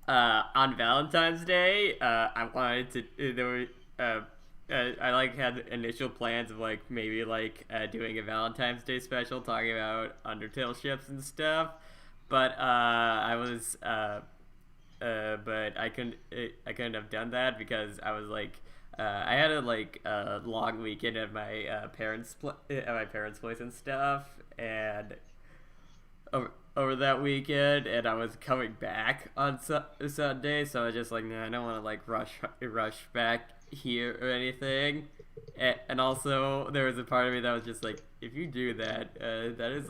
on Valentine's Day, I wanted to. There were. I had initial plans of maybe doing a Valentine's Day special talking about Undertale ships and stuff, but but I couldn't have done that because I was I had a long weekend at my parents' place and stuff, and over that weekend, and I was coming back on Sunday, so I was just nah, I don't want to rush back here or anything. And also there was a part of me that was just if you do that, that is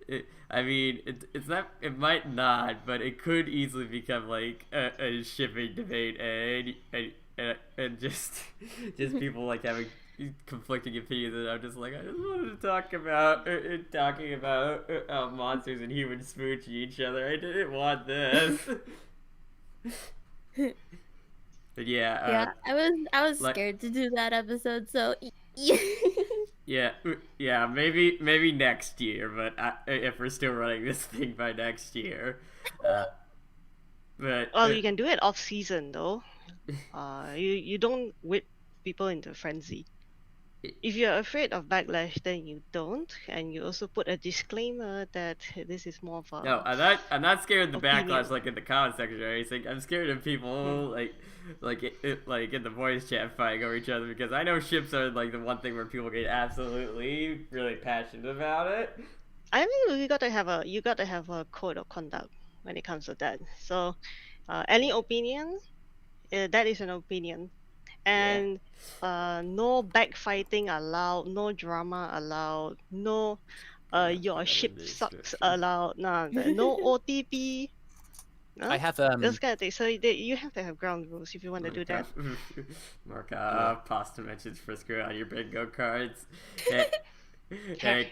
it's not, it might not, but it could easily become a shipping debate, and just people having conflicting opinions, and I'm just I just wanted to talk about talking about how monsters and humans smooch each other. I didn't want this. But yeah, I was scared to do that episode, so yeah, maybe next year, but if we're still running this thing by next year, but Well, you can do it off season though. You don't whip people into frenzy. If you're afraid of backlash, then you don't, and you also put a disclaimer that this is more of a. No, I'm not scared of the opinion. backlash in the comment section or anything. I'm scared of people like in the voice chat fighting over each other, because I know ships are the one thing where people get absolutely really passionate about it. I mean, you gotta have a code of conduct when it comes to that. So, any opinion, that is an opinion, and no backfighting allowed, no drama allowed, no your ship sucks allowed, no OTP. No? I have Those kind of things. So you have to have ground rules if you want to do that. Markov, pasta mentions Frisco on your bingo cards. Hey,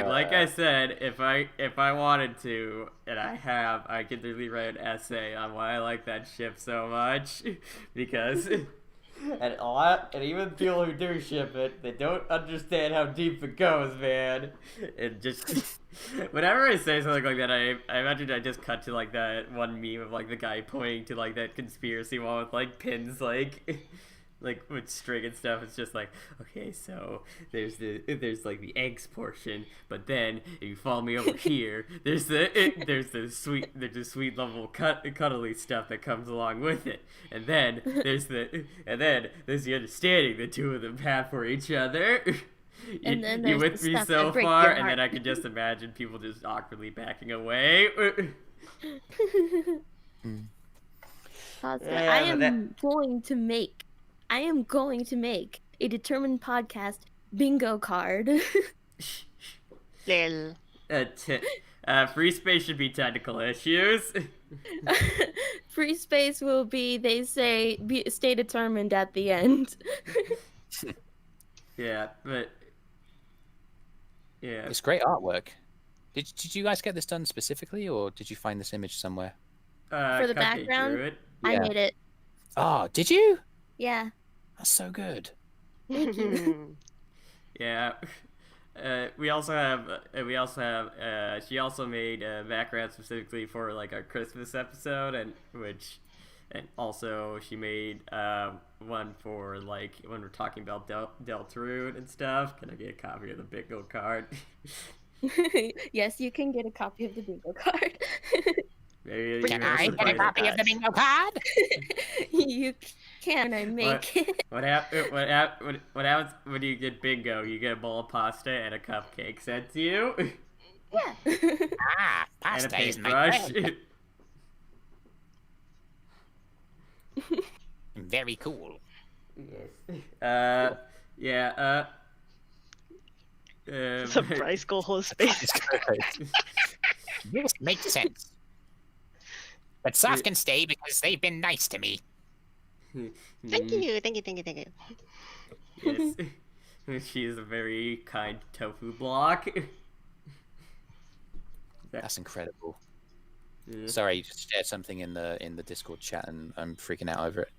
like I said, if I wanted to, and I could literally write an essay on why I like that ship so much, because and even people who do ship it, they don't understand how deep it goes, man. And just whenever I say something like that, I imagine I just cut to that one meme of the guy pointing to that conspiracy wall with pins with string and stuff. It's just okay, so there's the eggs portion, but then if you follow me over here, there's the sweet level cuddly stuff that comes along with it, and then there's the understanding the two of them have for each other. And then you there's with the me stuff so that breaks far, your and then heart. I can just imagine people just awkwardly backing away. Pause. Yeah, I but am going to make a determined podcast bingo card. Lel. Free space should be technical issues. Free space will be, they say, stay determined at the end. Yeah, but yeah, It's great artwork. Did you guys get this done specifically, or did you find this image somewhere? For the Cupcake background? drew it. I Yeah. made it. Oh, did you? Yeah. That's so good. Thank you. Yeah. We also have. She also made a background specifically for our Christmas episode, and also she made one for when we're talking about Deltarune and stuff. Can I get a copy of the bingo card? Yes, you can get a copy of the bingo card. Maybe Can you I also get a find- copy of the bingo card? You can. I make it. What happens when you get bingo? You get a bowl of pasta and a cupcake sent to you, Yeah. and Ah, a pasta is my paintbrush. bread. Very cool. Yes. Yeah. Surprise co-host space. This makes sense. But Soft can stay because they've been nice to me. Thank you. Yes. She is a very kind tofu block. That's incredible. Yeah. Sorry, you just shared something in the Discord chat, and I'm freaking out over it.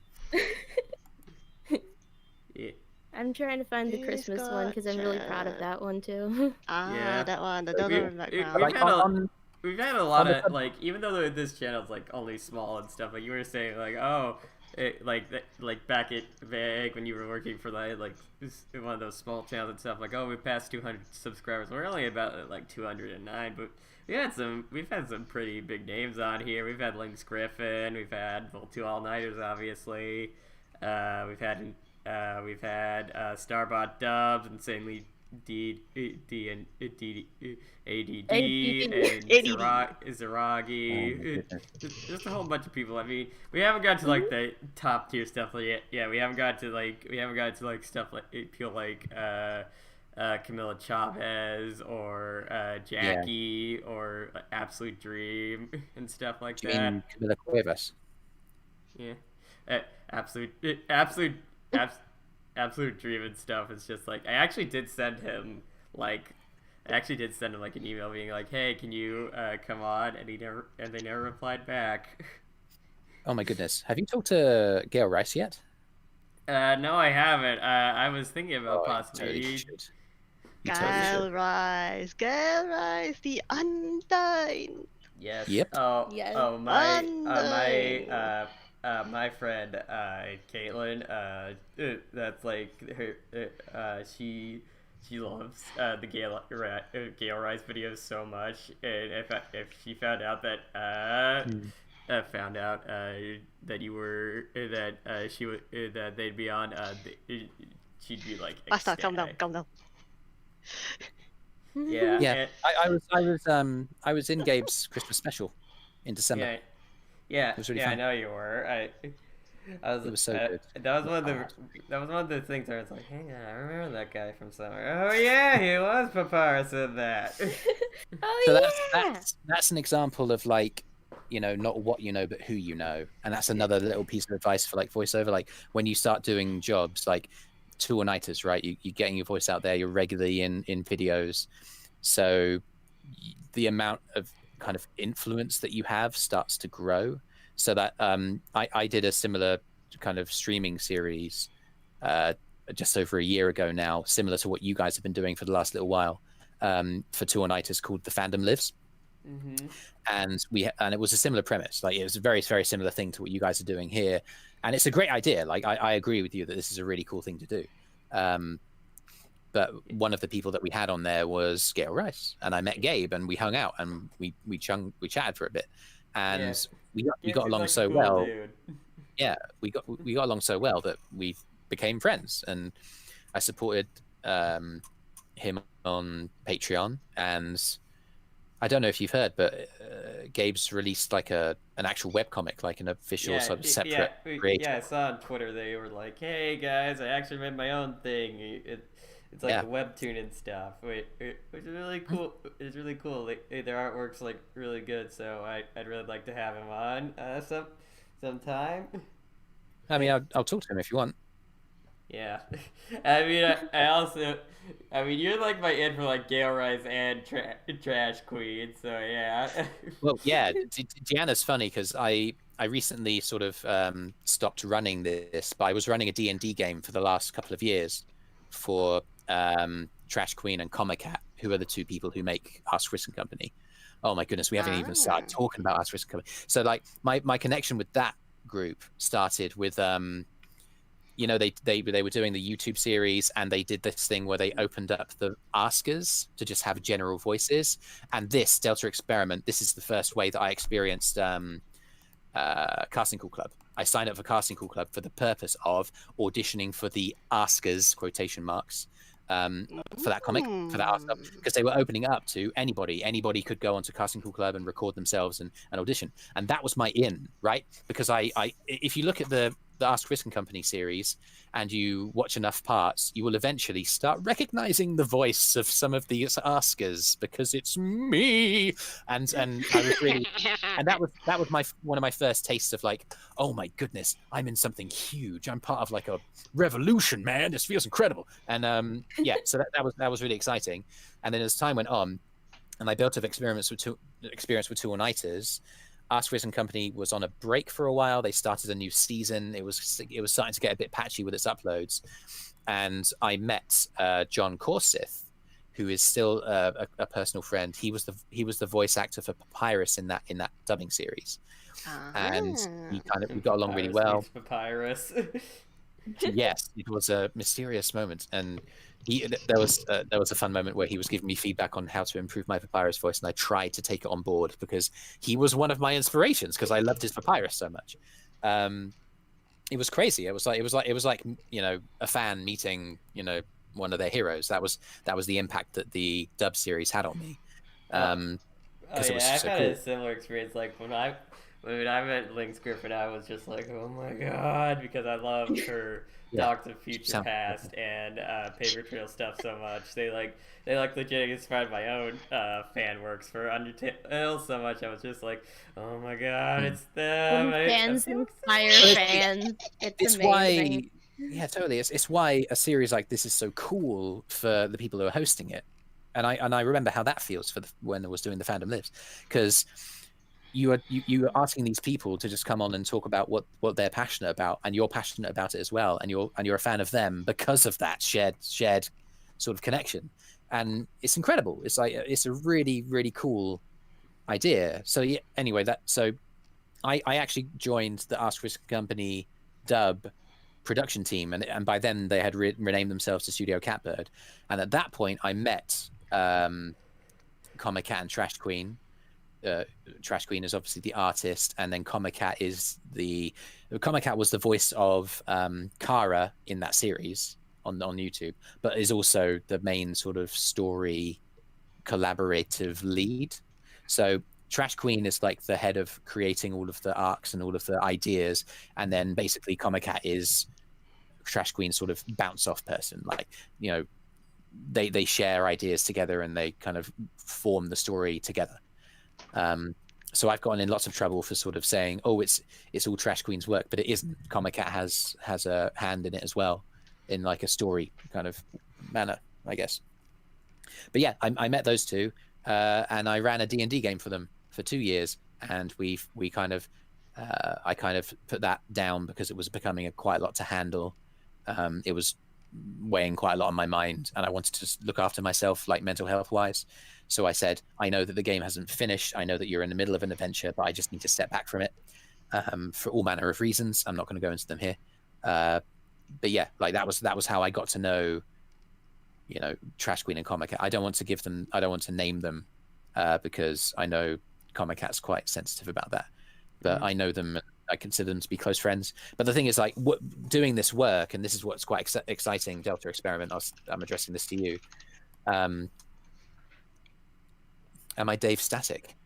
Yeah. I'm trying to find the Christmas one because I'm really proud of that one too. Yeah. That one, the We- donor in the background. We've Like, had a, on- we've had a lot on the of sub- like, even though this channel's like only small and stuff, like you were saying, like like back at VAG when you were working for like one of those small channels and stuff, like we passed 200 subscribers. We're only about like 209, but we've had some pretty big names on here. We've had Lynx Griffin, we've had two all-nighters, obviously. We've had Starbot Dubs, Insanely ADD, and Zaragi. Just a whole bunch of people. I mean, we haven't got to like the top tier stuff yet. Yeah, we haven't got to like stuff like people like Camila Chavez or Jackie or Absolute Dream and stuff like Do you that. mean Camila Cuevas? Yeah, absolute Dream and stuff is just like I actually did send him like an email being like, hey, can you come on, and they never replied back. Oh my goodness, have you talked to Gail Rice yet? No, I haven't. I was thinking about Oh, you possibly. totally should. You totally should. Gail Rise, the Undying. Yes. Yep. Oh, Yes. oh my friend Caitlin, that's like her. She loves the Gale Rise videos so much, and if she found out that that you were that they'd be on, she'd be like, Basta, calm down, calm down. Yeah. Yeah, I was in Gabe's Christmas special in December. Yeah, It was really I fun. know you were. It was so good. That was one of the things where it's like, hang on, I remember that guy from somewhere. Oh yeah, he was Papyrus in that. Oh So yeah. that's an example of like, not what you know, but who you know. And that's another little piece of advice for like voiceover. Like when you start doing jobs, like two-nighters, right? You're getting your voice out there. You're regularly in videos. So the amount of kind of influence that you have starts to grow. So that I did a similar kind of streaming series just over a year ago now, similar to what you guys have been doing for the last little while, for two-nighters, called The Fandom Lives. Mm-hmm. And it was a similar premise. Like it was a very, very similar thing to what you guys are doing here, and it's a great idea. Like I agree with you that this is a really cool thing to do. But one of the people that we had on there was Gail Rice, and I met Gabe, and we hung out, and we chatted for a bit, and we got along so well. Dude. Yeah, we got along so well that we became friends, and I supported him on Patreon, and I don't know if you've heard, but Gabe's released like an actual webcomic, like an official sort of separate creator. Yeah, I saw on Twitter they were like, "Hey guys, I actually made my own thing. It's like a webtoon and stuff, which is really cool. It's really cool. Their artwork's like really good, so I'd really like to have him on sometime." I mean, I'll talk to him if you want. Yeah, I mean, you're like my in for like Gale Rice and TrashQueen, so yeah. Well, yeah, Deanna's funny because I recently sort of stopped running this, but I was running a D&D game for the last couple of years for TrashQueen and Comic Cat, who are the two people who make Ask Risk and Company. Oh my goodness, we haven't even started talking about Ask Risk and Company. So like my connection with that group started with they were doing the YouTube series, and they did this thing where they opened up the askers to just have general voices. And this Delta Experiment, this is the first way that I experienced Casting Call Club. I signed up for Casting Call Club for the purpose of auditioning for the askers, quotation marks, for that comic, for that art stuff, because they were opening up to anybody. Anybody could go onto Casting Call Club and record themselves and audition. And that was my in, right? Because I if you look at the the Ask Risk and Company series and you watch enough parts, you will eventually start recognizing the voice of some of these askers because it's me. And I was really, and that was one of my first tastes of like, oh my goodness, I'm in something huge. I'm part of like a revolution, man. This feels incredible. And yeah, so that was really exciting. And then as time went on, and I built up experience with two all-nighters. Ask Riz and Company was on a break for a while. They started a new season. It was starting to get a bit patchy with its uploads, and I met John Corsith, who is still a personal friend. He was the voice actor for Papyrus in that dubbing series, and we got along really well. Papyrus. Yes, it was a mysterious moment, and there was a fun moment where he was giving me feedback on how to improve my Papyrus voice, and I tried to take it on board because he was one of my inspirations because I loved his Papyrus so much. It was crazy. It was like a fan meeting one of their heroes. That was the impact that the dub series had on me. I've had a similar experience. Like when I met Link's Griffin, I was just like, oh my god, because I loved her Talk to Future Past and Paper Trail stuff so much. They legit inspired my own fan works for Undertale so much. I was just like, oh my god, it's them. Fans inspire fans. It's amazing. Yeah, totally. It's why a series like this is so cool for the people who are hosting it. And I remember how that feels when I was doing the Fandom Lives, because you are asking these people to just come on and talk about what they're passionate about, and you're passionate about it as well, and you're a fan of them because of that shared sort of connection, and it's incredible. It's a really, really cool idea. So yeah, anyway, I actually joined the Ask Risk Company dub production team, and by then they had renamed themselves to Studio Catbird, and at that point I met Comic Cat and TrashQueen. TrashQueen is obviously the artist, and then Comic Cat was the voice of Kara in that series on YouTube, but is also the main sort of story collaborative lead. So TrashQueen is like the head of creating all of the arcs and all of the ideas, and then basically Comic Cat is TrashQueen's sort of bounce off person. Like, they share ideas together and they kind of form the story together. So I've gotten in lots of trouble for sort of saying, oh, it's all TrashQueen's work, but it isn't. Comic Cat has a hand in it as well, in like a story kind of manner, I guess. But yeah, I met those two, and I ran a D&D game for them for 2 years, and I kind of put that down because it was becoming quite a lot to handle. It was weighing quite a lot on my mind, and I wanted to look after myself, like mental health wise. So I said, I know that the game hasn't finished. I know that you're in the middle of an adventure, but I just need to step back from it for all manner of reasons. I'm not going to go into them here. But yeah, like that was how I got to know, TrashQueen and Comic Cat. I don't want to name them because I know Comic Cat's quite sensitive about that. But I know them. I consider them to be close friends. But the thing is, like, doing this work, and this is what's quite exciting, Delta Experiment. I'm addressing this to you. Am I Dave Static?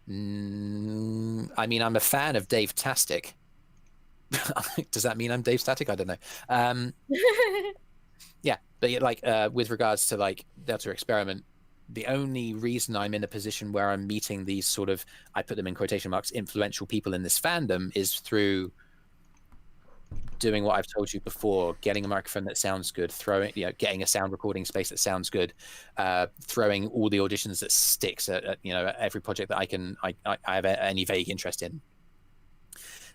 I mean, I'm a fan of Dave Tastic. Does that mean I'm Dave Static? I don't know. Yeah, but like with regards to like Delta Experiment, the only reason I'm in a position where I'm meeting these sort of, I put them in quotation marks, influential people in this fandom is through doing what I've told you before, getting a microphone that sounds good, getting a sound recording space that sounds good, throwing all the auditions that sticks at every project that I have any vague interest in,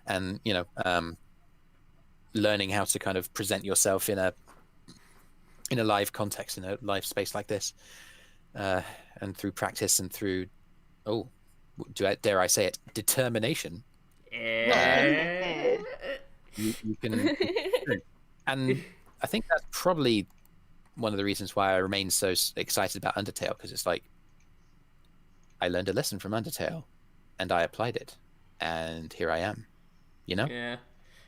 and learning how to kind of present yourself in a live context, in a live space like this, and through practice and through dare I say it, determination. You can, and I think that's probably one of the reasons why I remain so excited about Undertale, because it's like I learned a lesson from Undertale and I applied it, and here I am. Yeah,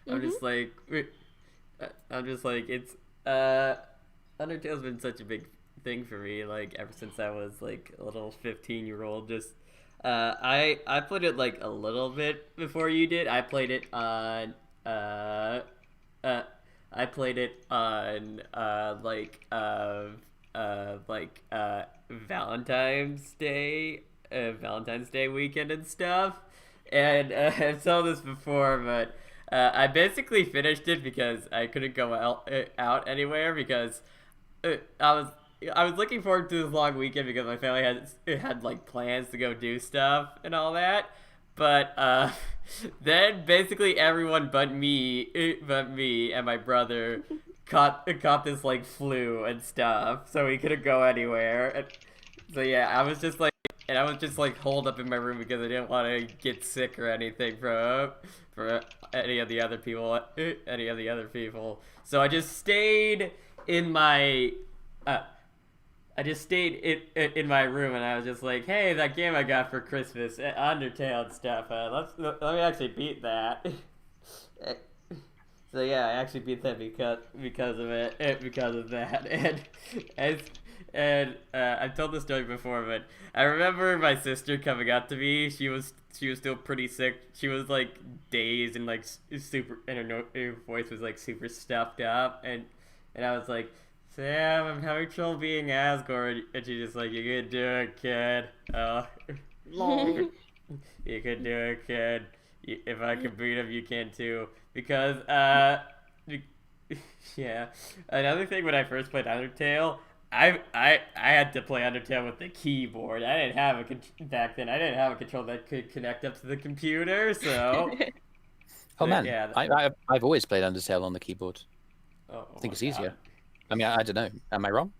I'm just like it's Undertale's been such a big thing for me, like ever since I was like a little 15-year-old. Just I played it like a little bit before you did. I played it on I played it on Valentine's Day weekend and stuff. And I've told this before, but I basically finished it because I couldn't go out anywhere because I was looking forward to this long weekend because my family had like plans to go do stuff and all that. But then basically everyone but me and my brother caught this like flu and stuff, so we couldn't go anywhere. And so yeah, I was just like holed up in my room because I didn't want to get sick or anything from any of the other people. So I just stayed in my in my room, and I was just like, "Hey, that game I got for Christmas, Undertale and stuff. Let me actually beat that." So yeah, I actually beat that because of that, and I've told this story before, but I remember my sister coming up to me. She was still pretty sick. She was like dazed and like and her voice was like super stuffed up, and I was like, "Sam, I'm having trouble being Asgore," and she's just like, "You can do it, kid. Long. You can do it, kid. If I can beat him, you can too." Because yeah. Another thing, when I first played Undertale, I had to play Undertale with the keyboard. I didn't have back then. I didn't have a controller that could connect up to the computer, so. Oh man, yeah. I've always played Undertale on the keyboard. Oh, I think it's my easier. God. I mean, I don't know. Am I wrong?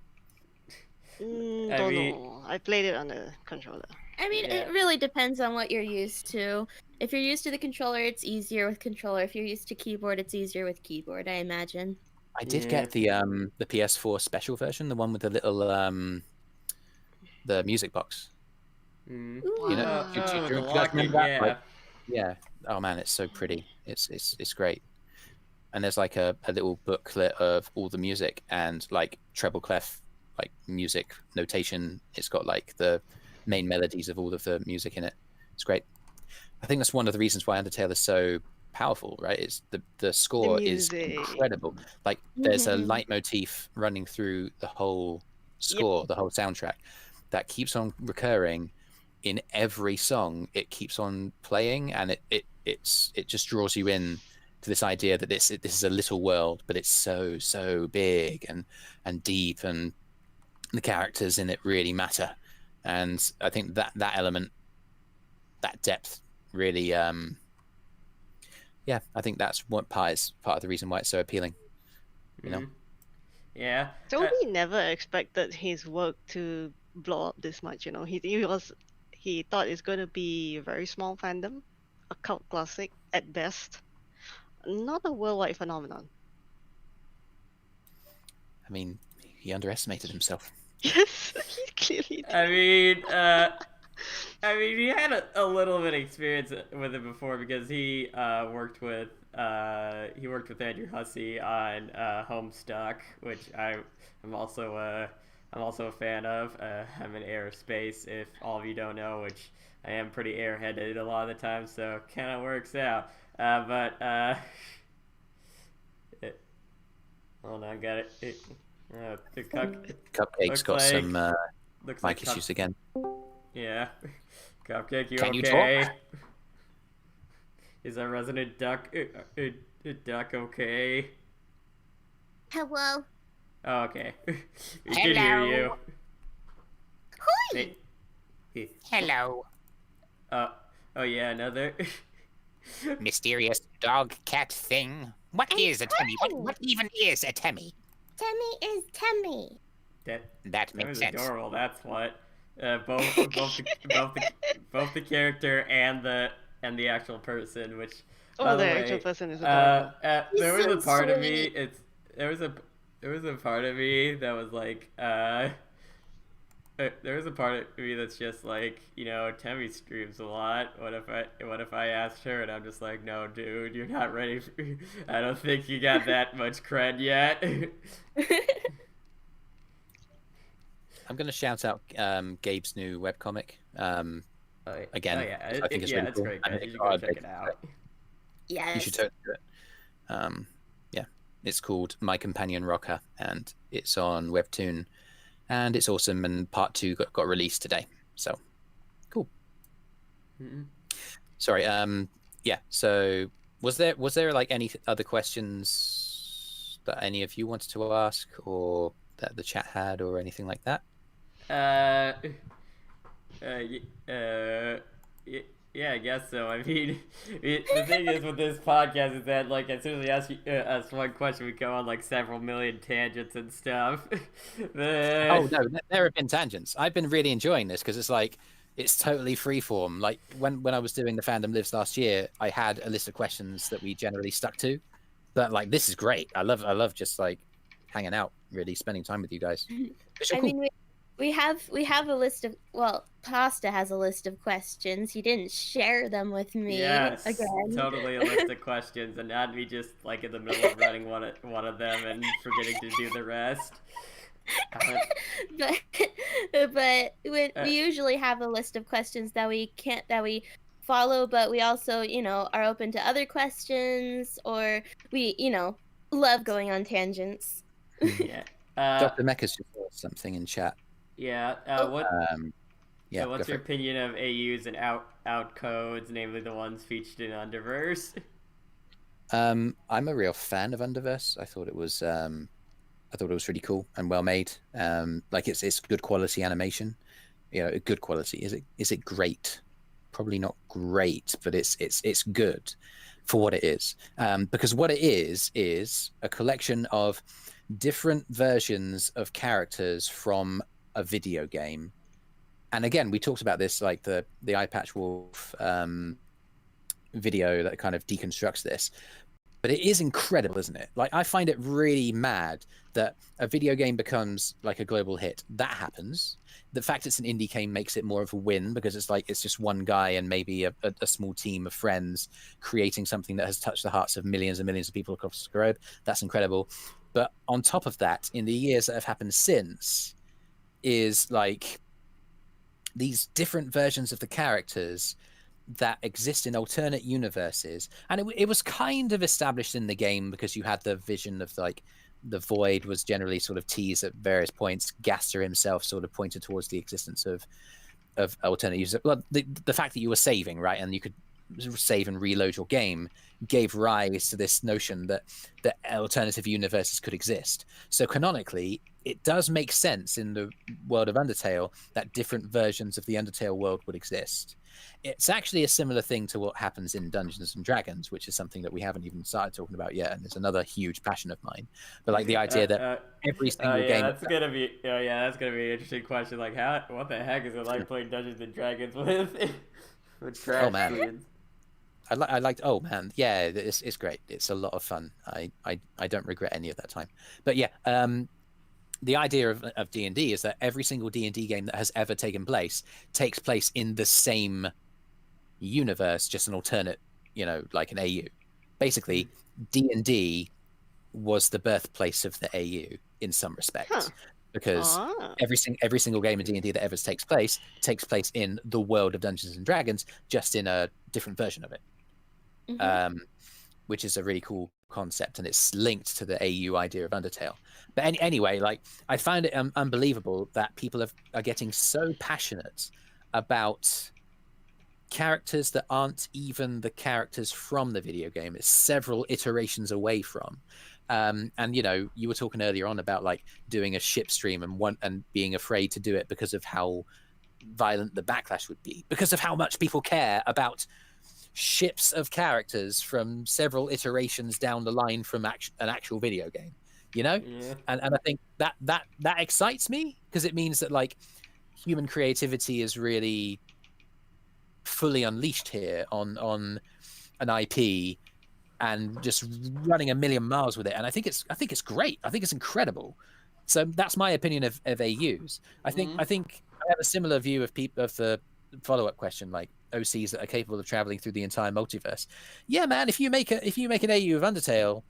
Don't mean- know. I played it on the controller. I mean, Yeah. it really depends on what you're used to. If you're used to the controller, it's easier with controller. If you're used to keyboard, it's easier with keyboard, I imagine. I did Yeah. get the PS4 special version, the one with the little the music box. Mm. Ooh. You know, Wow. do you with the guys locking, remember that? yeah. Like, yeah. Oh man, it's so pretty. It's great. And there's like a little booklet of all the music and like treble clef, like music notation. It's got like the main melodies of all of the music in it. It's great. I think that's one of the reasons why Undertale is so powerful, right? It's the score is music. incredible. Like there's a Mhm. leitmotif running through the whole score, the whole soundtrack, that keeps on recurring in every song. It keeps on playing, and it just draws you in to this idea that this is a little world, but it's so big and deep, and the characters in it really matter. And I think that element, that depth, really, I think that's what part of the reason why it's so appealing. You know? Mhm. Yeah. Toby never expected his work to blow up this much. You know, he thought it's going to be a very small fandom, a cult classic at best, not a worldwide phenomenon. I mean, he underestimated himself. Yes, he clearly did. I mean, he had a little bit of experience with it before because he worked with Andrew Hussey on Homestuck, which I'm also a fan of. I'm in aerospace, if all of you don't know, which I am pretty airheaded a lot of the time, so it kind of works out. Hold on, got it. The Cupcake's Looks got like- some looks mic like issues again. Yeah. Cupcake, you Can you okay? talk? Is our resident duck duck okay? Hello. Oh, okay. We can hear you. Hoi! Hey. Hello, Oh yeah, another. mysterious dog cat thing. What is a Temmie? What even is a Temmie? Temmie is Temmie. That That makes was sense. adorable. That's what. Both the character and the actual person, which. by Oh, the way, actual person is adorable. He's there was so a part of me. sweet. There was a part of me that was like, there was a part of me that's just like, you know, Temmie streams a lot. What if I asked her, and I'm just like, no, dude, you're not ready. I don't think you got that much cred yet. I'm going to shout out Gabe's new webcomic. Again, oh, yeah, I think it's really it's cool. great, And guys. it's You should go hard, check it out. You Yes. should totally do it. Yeah, it's called My Companion Rocker, and it's on Webtoon, and it's awesome. And part 2 got released today, so cool. Sorry. Yeah. So was there like any other questions that any of you wanted to ask, or that the chat had, or anything like that? Yeah, I guess so. I mean, the thing is with this podcast is that, like, as soon as we ask one question, we go on, like, several million tangents and stuff. Oh, no, there have been tangents. I've been really enjoying this because it's like, it's totally freeform. Like, when I was doing the Fandom Lives last year, I had a list of questions that we generally stuck to. But, like, this is great. I love just, like, hanging out, really, spending time with you guys. I mean, we have a list of, well, Pasta has a list of questions. He didn't share them with me. Yes, again. totally a list of questions, and not me just like in the middle of running one of them and forgetting to do the rest. But we usually have a list of questions that we follow, but we also, are open to other questions, or we, love going on tangents. Yeah. Dr. Mecca's just wrote something in chat. Yeah. Yeah. So what's your opinion of AUs and out codes, namely the ones featured in Underverse? I'm a real fan of Underverse. I thought it was really cool and well made. Like it's good quality animation. Good quality. Is it great? Probably not great, but it's good for what it is. Because what it is a collection of different versions of characters from a video game. And again, we talked about this, like the Eye Patch Wolf video that kind of deconstructs this. But it is incredible, isn't it? Like, I find it really mad that a video game becomes like a global hit. That happens. The fact it's an indie game makes it more of a win, because it's just one guy and maybe a small team of friends creating something that has touched the hearts of millions and millions of people across the globe. That's incredible. But on top of that, in the years that have happened since, is like these different versions of the characters that exist in alternate universes. And it was kind of established in the game, because you had the vision of like the void was generally sort of teased at various points. Gaster himself sort of pointed towards the existence of alternate users. Well, the fact that you were saving, right, and you could save and reload your game gave rise to this notion that alternative universes could exist. So canonically, it does make sense in the world of Undertale that different versions of the Undertale world would exist. It's actually a similar thing to what happens in Dungeons and Dragons, which is something that we haven't even started talking about yet, and it's another huge passion of mine. But like the idea that every single game, that's gonna be an interesting question. Like, what the heck is it like playing Dungeons and Dragons with trash? Oh man, I liked. Oh man, yeah, it's great. It's a lot of fun. I don't regret any of that time. But yeah, the idea of D&D is that every single D&D game that has ever taken place takes place in the same universe, just an alternate, like an AU. Basically, D&D was the birthplace of the AU in some respects, because every single game of D&D that ever takes place in the world of Dungeons and Dragons, just in a different version of it. Which is a really cool concept, and it's linked to the AU idea of Undertale. But anyway, like, I find it unbelievable that people are getting so passionate about characters that aren't even the characters from the video game. It's several iterations away from. And you were talking earlier on about like doing a ship stream and being afraid to do it because of how violent the backlash would be, because of how much people care about ships of characters from several iterations down the line from an actual video game, Yeah. And I think that excites me, because it means that like human creativity is really fully unleashed here on an IP and just running a million miles with it. And I think it's great. I think it's incredible. So that's my opinion of AUs. I think I have a similar view of the follow-up question, like OCs that are capable of traveling through the entire multiverse. Yeah, man, if you make an AU of Undertale,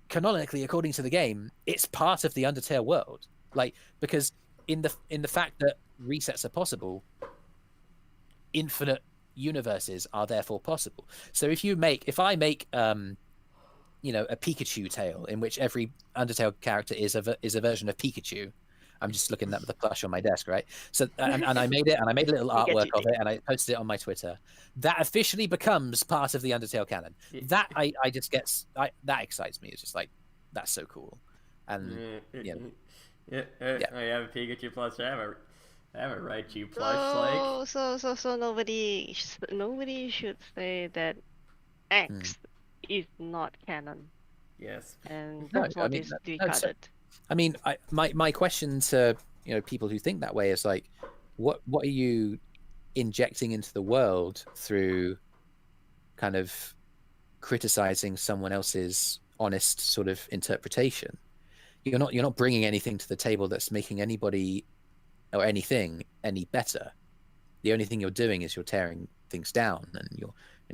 canonically, according to the game, it's part of the Undertale world. Like, because in the fact that resets are possible, infinite universes are therefore possible. So if I make a Pikachu tale in which every Undertale character is a version of Pikachu. I'm just looking at the plush on my desk, right? So and I made it, and I made a little artwork of it, and I posted it on my Twitter. That officially becomes part of the Undertale canon. That I just get that excites me. It's just like, that's so cool. And I have a Pikachu plush. I have a Raichu plush. So nobody should say that X is not canon. Yes. And that's what is discarded. I mean, my question to people who think that way is like, what are you injecting into the world through kind of criticizing someone else's honest sort of interpretation? You're not bringing anything to the table that's making anybody or anything any better. The only thing you're doing is you're tearing things down, and you're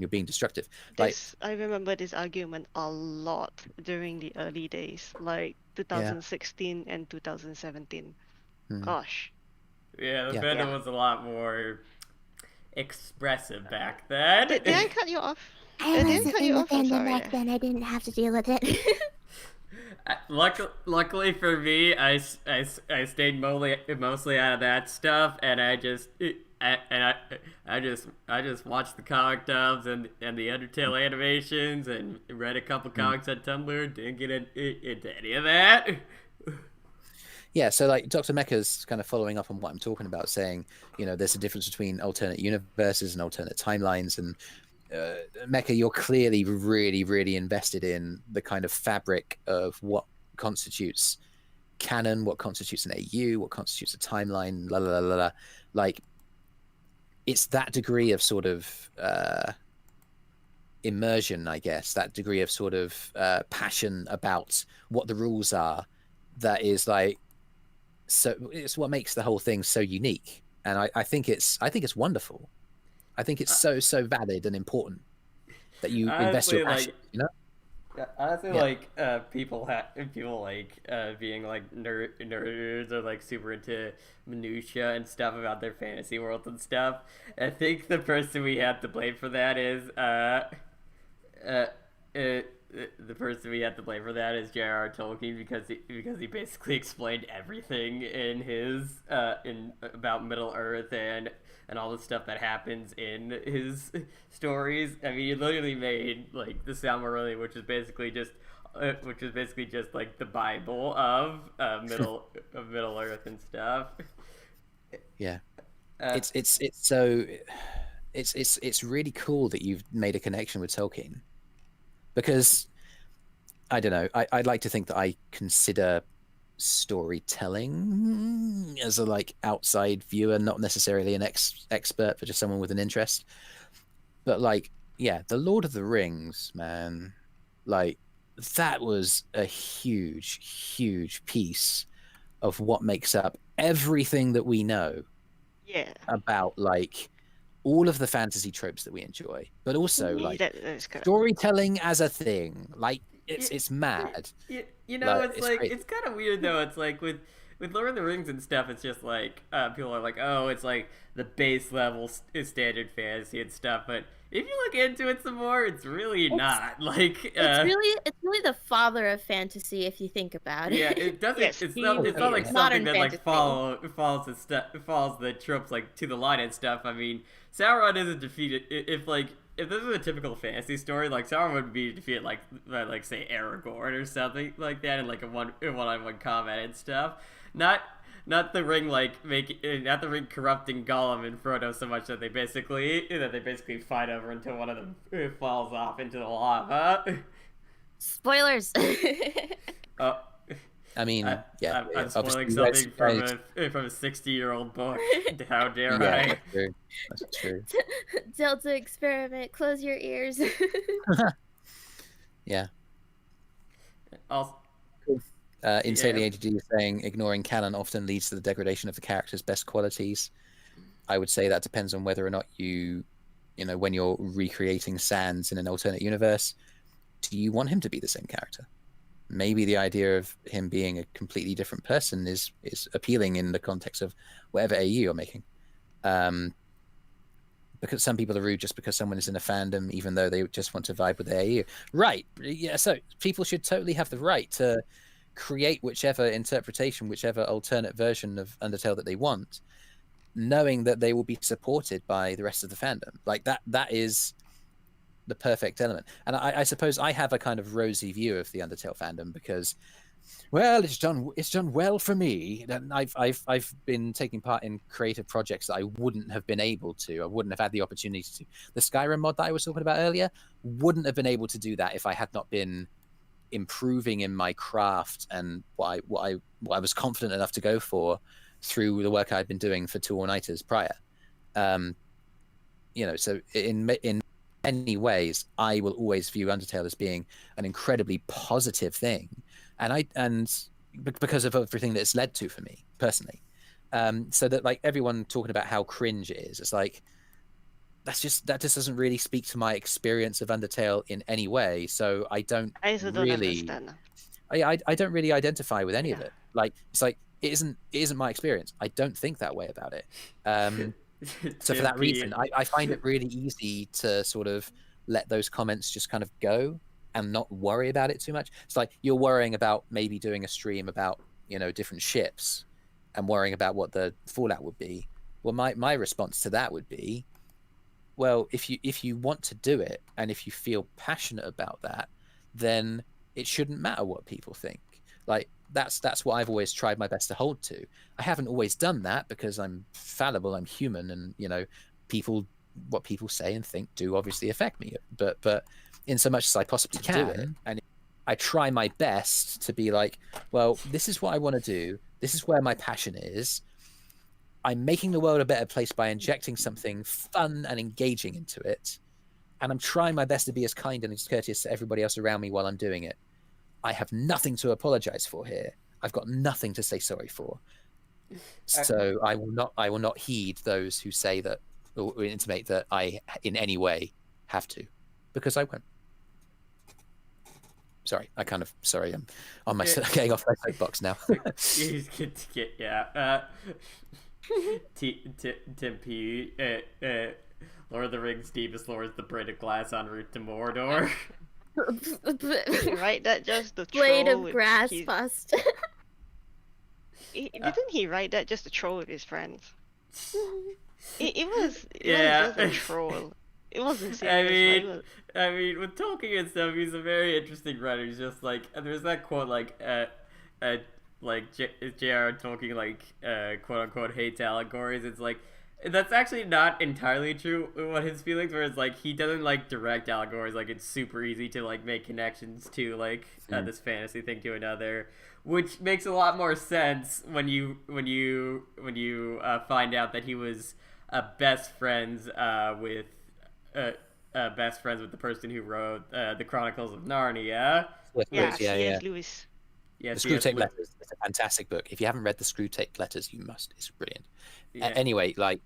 being destructive. I remember this argument a lot during the early days, like 2016 and 2017. Gosh. Yeah, the fandom was a lot more expressive back then. Did I cut you off? I wasn't in the fandom back then. I didn't have to deal with it. Luckily for me, I stayed mostly out of that stuff, and I just watched the comic dubs and the Undertale animations, and read a couple comics on Tumblr. Didn't get into any of that. Yeah, so like Dr. Mecha's kind of following up on what I'm talking about, saying, there's a difference between alternate universes and alternate timelines, and Mecha, you're clearly really, really invested in the kind of fabric of what constitutes canon, what constitutes an AU, what constitutes a timeline, la la la la. Like, it's that degree of sort of immersion, I guess, that degree of sort of passion about what the rules are, that is like, so it's what makes the whole thing so unique. And I think it's wonderful. I think it's so valid and important that you invest your passion. Honestly, like people like being like nerds or like super into minutia and stuff about their fantasy worlds and stuff. I think the person we have to blame for that is Jrr Tolkien, because he basically explained everything in his about Middle Earth and all the stuff that happens in his stories. I mean, he literally made like the Silmarillion, which is basically just like the Bible of Middle Earth and stuff. Yeah, it's really cool that you've made a connection with Tolkien, because I don't know, I'd like to think that I consider storytelling as a like outside viewer, not necessarily an expert, but just someone with an interest. But like, yeah, the Lord of the Rings, man, like that was a huge piece of what makes up everything that we know about like all of the fantasy tropes that we enjoy, but also like storytelling as a thing. Like it's mad. It's kind of weird though. It's like with Lord of the Rings and stuff, it's just like people are like, oh, it's like the base level standard fantasy and stuff. But if you look into it some more, it's really not. Like it's really the father of fantasy if you think about it. Yeah, it doesn't. It's not like something that like follows the tropes like to the line and stuff. I mean, Sauron isn't defeated if this was a typical fantasy story, like Sauron would be defeated like say Aragorn or something like that in like a one-on-one combat and stuff. Not the ring not the ring corrupting Gollum and Frodo so much that they basically fight over until one of them falls off into the lava. Spoilers. I mean, I'm spoiling something from a 60-year-old book. How dare I? That's true. Delta experiment. Close your ears. Yeah. Also, Insanely AGG is saying ignoring canon often leads to the degradation of the character's best qualities. I would say that depends on whether or not when you're recreating Sans in an alternate universe, do you want him to be the same character? Maybe the idea of him being a completely different person is appealing in the context of whatever AU you're making. because some people are rude just because someone is in a fandom, even though they just want to vibe with their AU. Right. Yeah. So people should totally have the right to create whichever interpretation, whichever alternate version of Undertale that they want, knowing that they will be supported by the rest of the fandom. Like that is the perfect element. And I suppose I have a kind of rosy view of the Undertale fandom because, well, it's done well for me. And I've been taking part in creative projects that I wouldn't have been able to. I wouldn't have had the opportunity to. The Skyrim mod that I was talking about earlier wouldn't have been able to do that if I had not been improving in my craft and what I was confident enough to go for through the work I'd been doing for Two All-Nighters prior. So in many ways, I will always view Undertale as being an incredibly positive thing, and because of everything that it's led to for me personally. So that, like, everyone talking about how cringe it is, it's like that just doesn't really speak to my experience of Undertale in any way. So I don't also don't understand. I don't really identify with any of it. Like, it's like it isn't my experience. I don't think that way about it. So for that reason, I find it really easy to sort of let those comments just kind of go and not worry about it too much. It's like you're worrying about maybe doing a stream about, different ships and worrying about what the fallout would be. Well, my response to that would be, well, if you want to do it and if you feel passionate about that, then it shouldn't matter what people think. Like, that's what I've always tried my best to hold to. I haven't always done that because I'm fallible, I'm human, and what people say and think do obviously affect me. But in so much as I possibly can do it, and I try my best to be like, well, this is what I want to do. This is where my passion is. I'm making the world a better place by injecting something fun and engaging into it, and I'm trying my best to be as kind and as courteous to everybody else around me while I'm doing it. I have nothing to apologize for here. I've got nothing to say sorry for. So I will not heed those who say that or intimate that I in any way have to, because I won't. I'm on my getting off my soapbox now. Tim P. Lord of the Rings deepest lore is the Blade of Glass en route to Mordor. Write that just to Blade troll of grass his... bust. Didn't he write that just to troll with his friends? It was just a troll. It wasn't serious. I mean, with Tolkien and stuff, he's a very interesting writer. He's just like, there's that quote Jrr Tolkien quote unquote hates allegories. It's like, that's actually not entirely true what his feelings were. It's like he doesn't like direct allegories. Like, it's super easy to like make connections to like this fantasy thing to another, which makes a lot more sense when you find out that he was best friends with the person who wrote the Chronicles of Narnia. C.S. Lewis. Yeah, the Screwtape Letters is a fantastic book. If you haven't read the Screwtape Letters, you must. It's brilliant. Yeah. Anyway, like,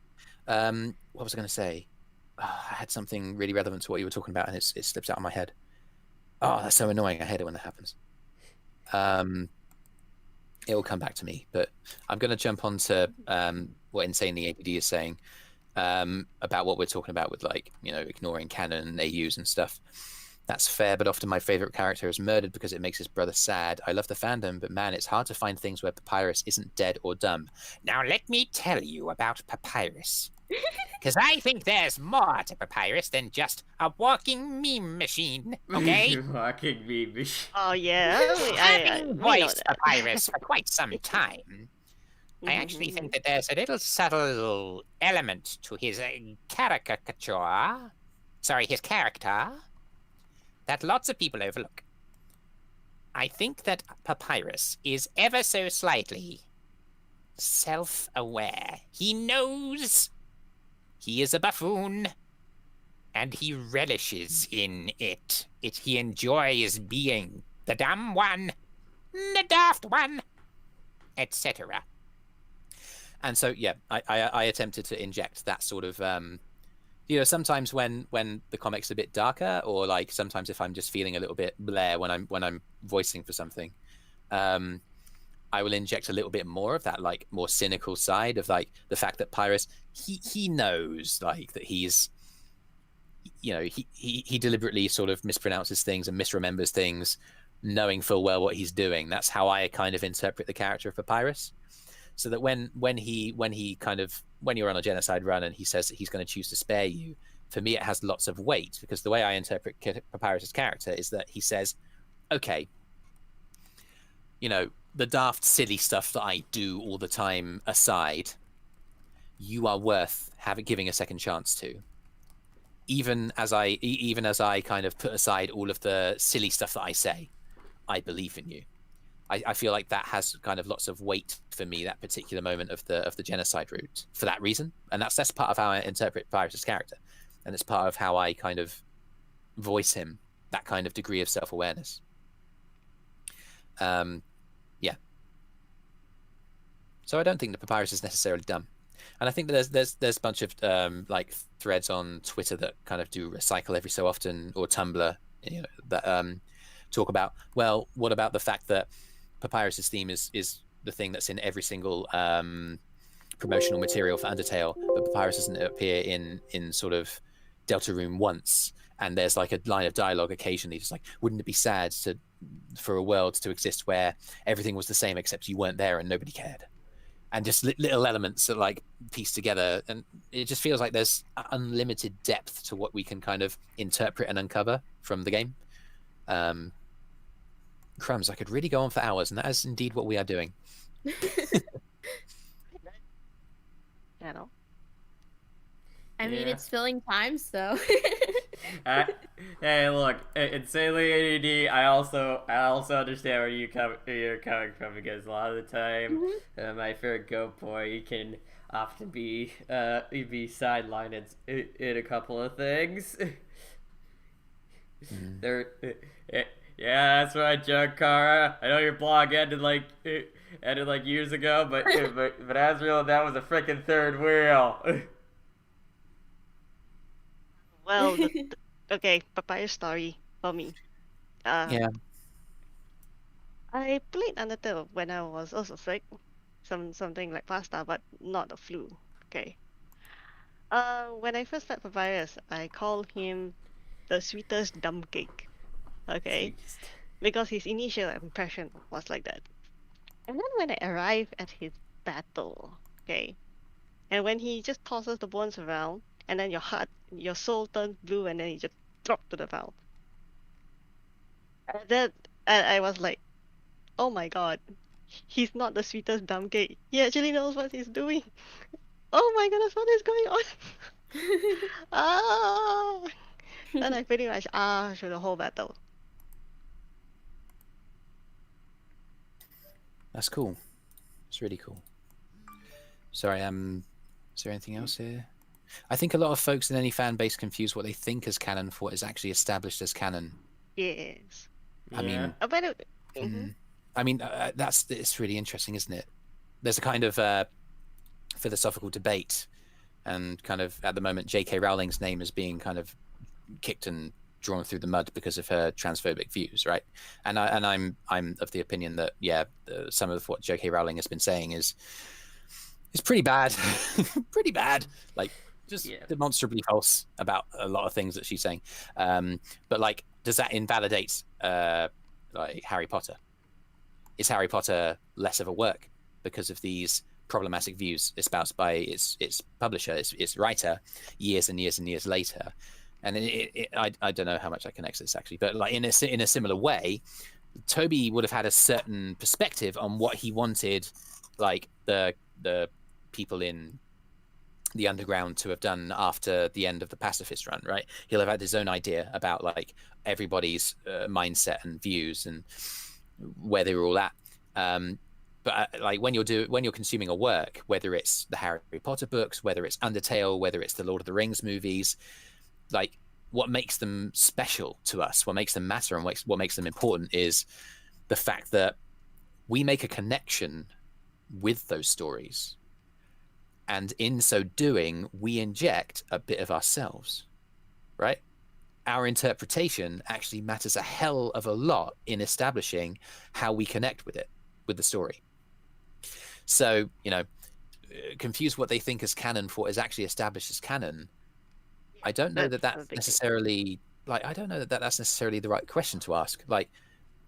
what was I going to say? I had something really relevant to what you were talking about, and it slips out of my head. Oh, that's so annoying. I hate it when that happens. It will come back to me, but I'm going to jump on to what Insanely APD is saying about what we're talking about with, like, ignoring canon and AUs and stuff. That's fair, but often my favorite character is murdered because it makes his brother sad. I love the fandom, but man, it's hard to find things where Papyrus isn't dead or dumb. Now let me tell you about Papyrus. Because I think there's more to Papyrus than just a walking meme machine, okay? Walking meme machine. Oh, yeah. Having voiced Papyrus for quite some time, I actually think that there's a little subtle element to his character that lots of people overlook. I think that Papyrus is ever so slightly self-aware. He knows he is a buffoon, and he relishes in it. He enjoys being the dumb one, the daft one, etc. And so, yeah, I attempted to inject that sort of... sometimes when the comic's a bit darker, or like sometimes if I'm just feeling a little bit bleh when I'm voicing for something, I will inject a little bit more of that like more cynical side of like the fact that Papyrus, he knows like that he's, you know, he deliberately sort of mispronounces things and misremembers things, knowing full well what he's doing. That's how I kind of interpret the character of Papyrus. So that when you're on a genocide run and he says that he's going to choose to spare you, for me it has lots of weight, because the way I interpret Papyrus's character is that he says, okay, you know, the daft silly stuff that I do all the time aside, you are worth giving a second chance to. Even as I kind of put aside all of the silly stuff that I say, I believe in you. I feel like that has kind of lots of weight for me, that particular moment of the genocide route, for that reason. And that's part of how I interpret Papyrus's character. And it's part of how I kind of voice him, that kind of degree of self-awareness. Yeah. So I don't think that Papyrus is necessarily dumb. And I think that there's a bunch of like threads on Twitter that kind of do recycle every so often, or Tumblr, you know, that talk about, well, what about the fact that Papyrus's theme is the thing that's in every single promotional material for Undertale, but Papyrus doesn't appear in sort of Deltarune once, and there's like a line of dialogue occasionally just like, wouldn't it be sad for a world to exist where everything was the same except you weren't there and nobody cared? And just little elements that like piece together, and it just feels like there's unlimited depth to what we can kind of interpret and uncover from the game. Crumbs, I could really go on for hours, and that is indeed what we are doing. You know. I mean, Yeah. it's filling time, so. Hey, look, insanely ADD. I also understand where you're coming from, because a lot of the time, my favorite goat boy, he can often be sidelined in a couple of things. Yeah, that's right, Kara. I know your blog ended like years ago, but Asriel, that was a freaking third wheel. Well, okay, Papyrus story for me. Yeah. I played Undertale when I was also sick, something like pasta, but not a flu. Okay. When I first met Papyrus, I called him the sweetest dumb cake. Okay, because his initial impression was like that. And then when I arrived at his battle, okay, and when he just tosses the bones around, and then your soul turns blue, and then you just drop to the ground. And then I was like, oh my god, he's not the sweetest dumb cake. He actually knows what he's doing. Oh my goodness, what is going on? Ah! Then I pretty much through the whole battle. That's cool. It's really cool. Sorry, is there anything else here? I think a lot of folks in any fan base confuse what they think as canon for what is actually established as canon. Yes. I mean, it's really interesting, isn't it? There's a kind of philosophical debate, and kind of at the moment, J.K. Rowling's name is being kind of kicked and drawn through the mud because of her transphobic views, right? And I'm of the opinion that some of what J.K. Rowling has been saying is pretty bad, pretty bad. Like just demonstrably false about a lot of things that she's saying. But like, does that invalidate like Harry Potter? Is Harry Potter less of a work because of these problematic views espoused by its publisher, its writer, years and years and years later? And I don't know how much I connect this actually, but like in a similar way, Toby would have had a certain perspective on what he wanted, like the people in the underground to have done after the end of the pacifist run, right? He'll have had his own idea about like everybody's mindset and views and where they were all at. But like when you're consuming a work, whether it's the Harry Potter books, whether it's Undertale, whether it's the Lord of the Rings movies, like what makes them special to us, what makes them matter, and what makes them important is the fact that we make a connection with those stories, and in so doing, we inject a bit of ourselves, right? Our interpretation actually matters a hell of a lot in establishing how we connect with it, with the story. So, confuse what they think as canon for what is actually established as canon. I don't know that that's necessarily I don't know that that's necessarily the right question to ask. Like,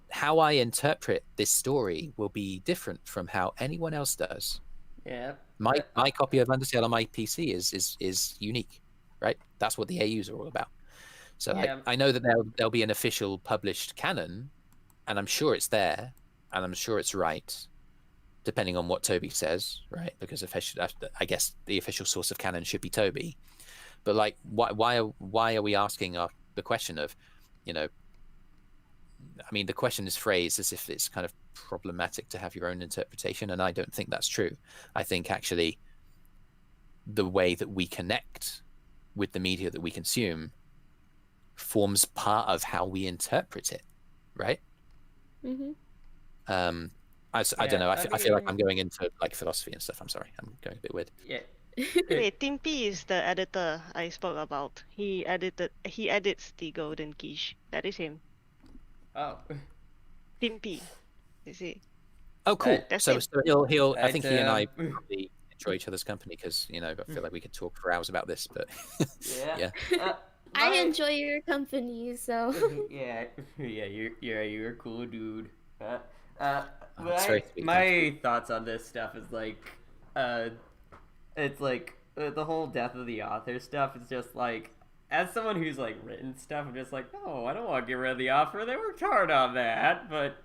how I interpret this story will be different from how anyone else does. Yeah. My copy of Undertale on my PC is unique, right? That's what the AUs are all about. So I know that there'll be an official published canon, and I'm sure it's there, and I'm sure it's right, depending on what Toby says, right? Because I guess the official source of canon should be Toby. But like, why are we asking the question of, I mean, the question is phrased as if it's kind of problematic to have your own interpretation, and I don't think that's true. I think actually the way that we connect with the media that we consume forms part of how we interpret it, right? Mm-hmm. I don't know. I feel like I'm going into like philosophy and stuff. I'm sorry. I'm going a bit weird. Yeah. Wait, Tim P is the editor I spoke about. He edits the Golden Quiche. That is him. Oh. Tim P. You see? Oh, cool. So he'll. I think he and I Right, probably enjoy each other's company because I feel like we could talk for hours about this. But Yeah. I enjoy your company, so. Yeah, you're a cool dude. That's very sweet, My thoughts on this stuff is like, it's like the whole death of the author stuff is just like, as someone who's like written stuff, I'm just like, no, I don't want to get rid of the author. They worked hard on that, but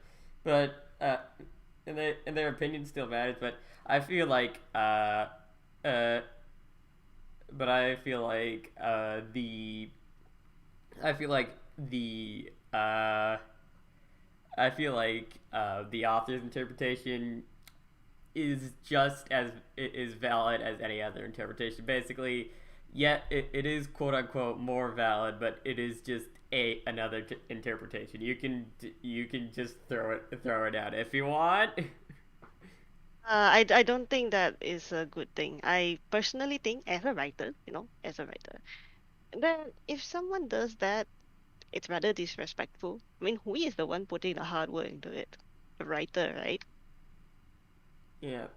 and their opinion still matters. But I feel like the author's interpretation is just as valid as any other interpretation. Basically, yet it is quote unquote more valid, but it is just another interpretation. You can just throw it out if you want. I don't think that is a good thing. I personally think, as a writer, that if someone does that, it's rather disrespectful. I mean, who is the one putting the hard work into it? The writer, right? Yeah,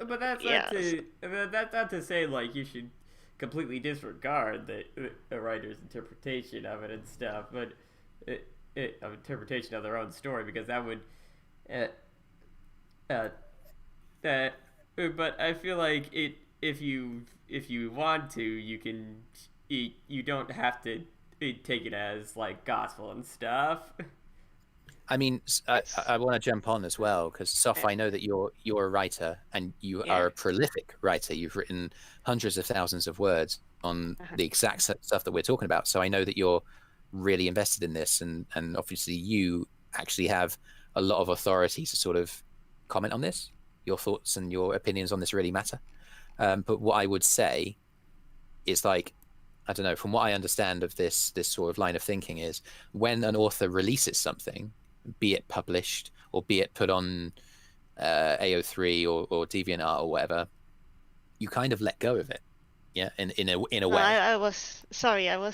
but that's Yeah, not to say like you should completely disregard the writer's interpretation of it and stuff, but interpretation of their own story, because that would but I feel like if you want to, you don't have to take it as like gospel and stuff. I mean, I want to jump on as well because Soph, I know that you're a writer and you are a prolific writer. You've written hundreds of thousands of words on the exact stuff that we're talking about. So I know that you're really invested in this, and obviously you actually have a lot of authority to sort of comment on this. Your thoughts and your opinions on this really matter. But what I would say is, like, I don't know, from what I understand of this sort of line of thinking is when an author releases something, be it published or be it put on AO3 or DeviantArt or whatever, you kind of let go of it, yeah, in a way. I was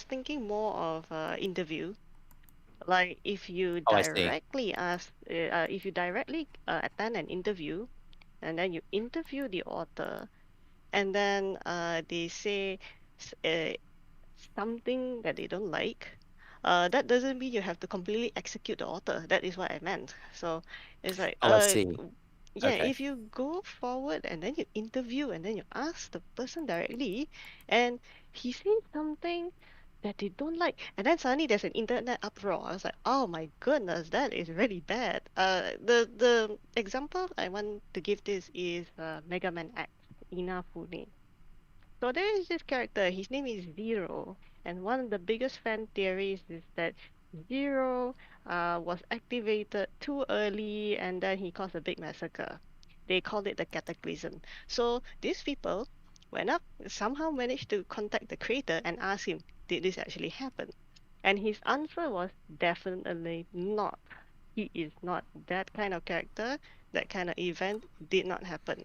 thinking more of interview. Like if you directly attend an interview, and then you interview the author, and then they say something that they don't like. That doesn't mean you have to completely execute the author. That is what I meant. So it's like, I see. yeah, Okay. if you go forward and then you interview and then you ask the person directly, and he says something that they don't like, and then suddenly there's an internet uproar. I was like, oh my goodness, that is really bad. The example I want to give this is Mega Man X, Inafune. So there is this character. His name is Zero, and one of the biggest fan theories is that Zero was activated too early, and then he caused a big massacre. They called it the Cataclysm. So these people went up, somehow managed to contact the creator and ask him, did this actually happen? And his answer was definitely not. He is not that kind of character. That kind of event did not happen.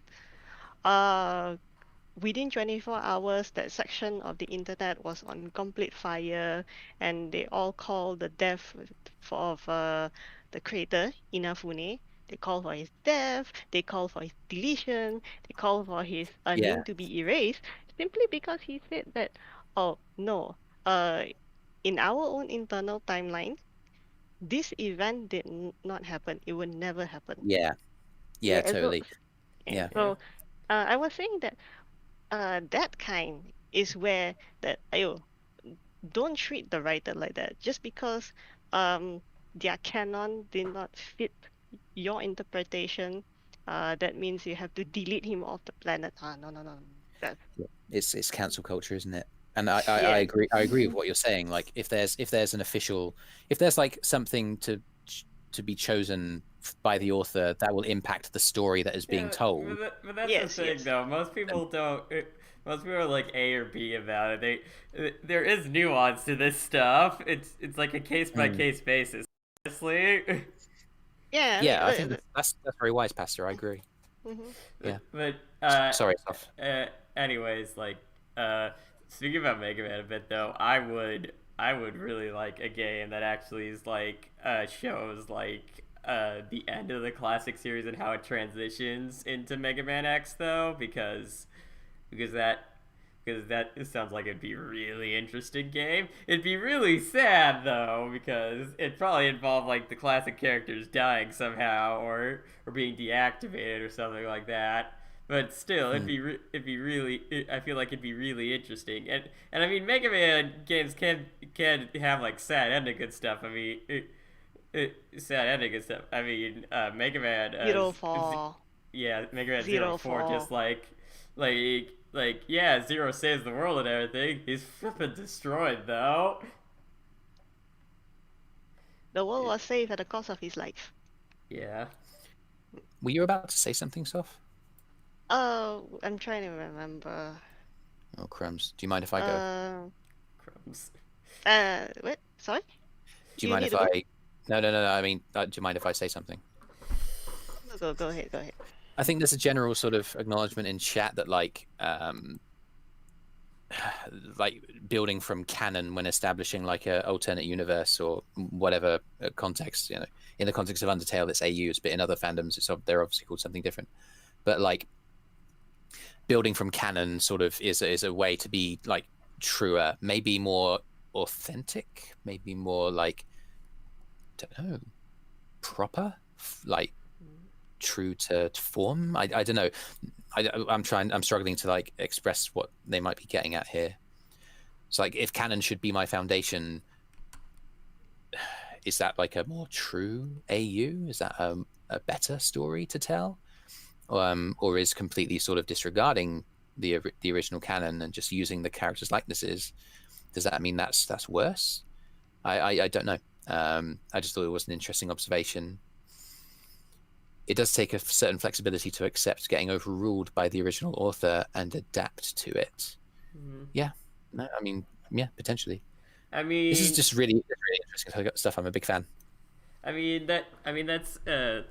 Within 24 hours, that section of the internet was on complete fire, and they all called the death of the creator, Inafune, They call for his death. They call for his deletion. They call for his Yeah. name to be erased simply because he said that, oh no, in our own internal timeline, this event did not happen. It will never happen. Yeah. Yeah, And so, totally. Yeah. so I was saying that that kind is where that don't treat the writer like that. Just because their canon did not fit your interpretation, that means you have to delete him off the planet. No, no, no. That's It's cancel culture, isn't it? And I yeah. agree with what you're saying. Like if there's an official, if there's like something to be chosen by the author that will impact the story that is being told. But that's Yes, the thing, yes. though. Most people don't. Most people are like A or B about it. There is nuance to this stuff. It's like a case by case basis. Honestly. Yeah. Yeah, I think that's very wise, Pastor. I agree. Yeah. But sorry, Soph. anyways, like speaking about Mega Man a bit though, I would really like a game that actually is like shows like the end of the classic series and how it transitions into Mega Man X though, because that sounds like it'd be a really interesting game. It'd be really sad though, because it'd probably involve like the classic characters dying somehow or being deactivated or something like that. But still, it'd be really. I feel like it'd be really interesting, and I mean, Mega Man games can have like sad ending and stuff. I mean, sad ending and stuff. I mean, Mega Man. 04. Yeah, Mega Man 04. 04, just like yeah, Zero saves the world and everything. He's flippin' destroyed though. The world was saved at the cost of his life. Yeah. Were you about to say something, Soph? Oh, I'm trying to remember. Oh, crumbs. Do you mind if I go? Crumbs. What? Sorry? Do you mind need if to go? I... No. I mean, do you mind if I say something? Go ahead. I think there's a general sort of acknowledgement in chat that like building from canon when establishing like a alternate universe or whatever context, you know, in the context of Undertale it's AUs, but in other fandoms they're obviously called something different. But like building from canon sort of is a way to be like truer, maybe more authentic, maybe more like, don't know, proper, like true to form. I don't know. I'm struggling to like express what they might be getting at here. It's like if canon should be my foundation, is that like a more true AU? Is that a better story to tell? Or is completely sort of disregarding the original canon and just using the characters' likenesses? Does that mean that's worse? I don't know. I just thought it was an interesting observation. It does take a certain flexibility to accept getting overruled by the original author and adapt to it. Yeah, no, I mean, yeah, potentially. I mean, this is just really interesting stuff. I'm a big fan. I mean that's the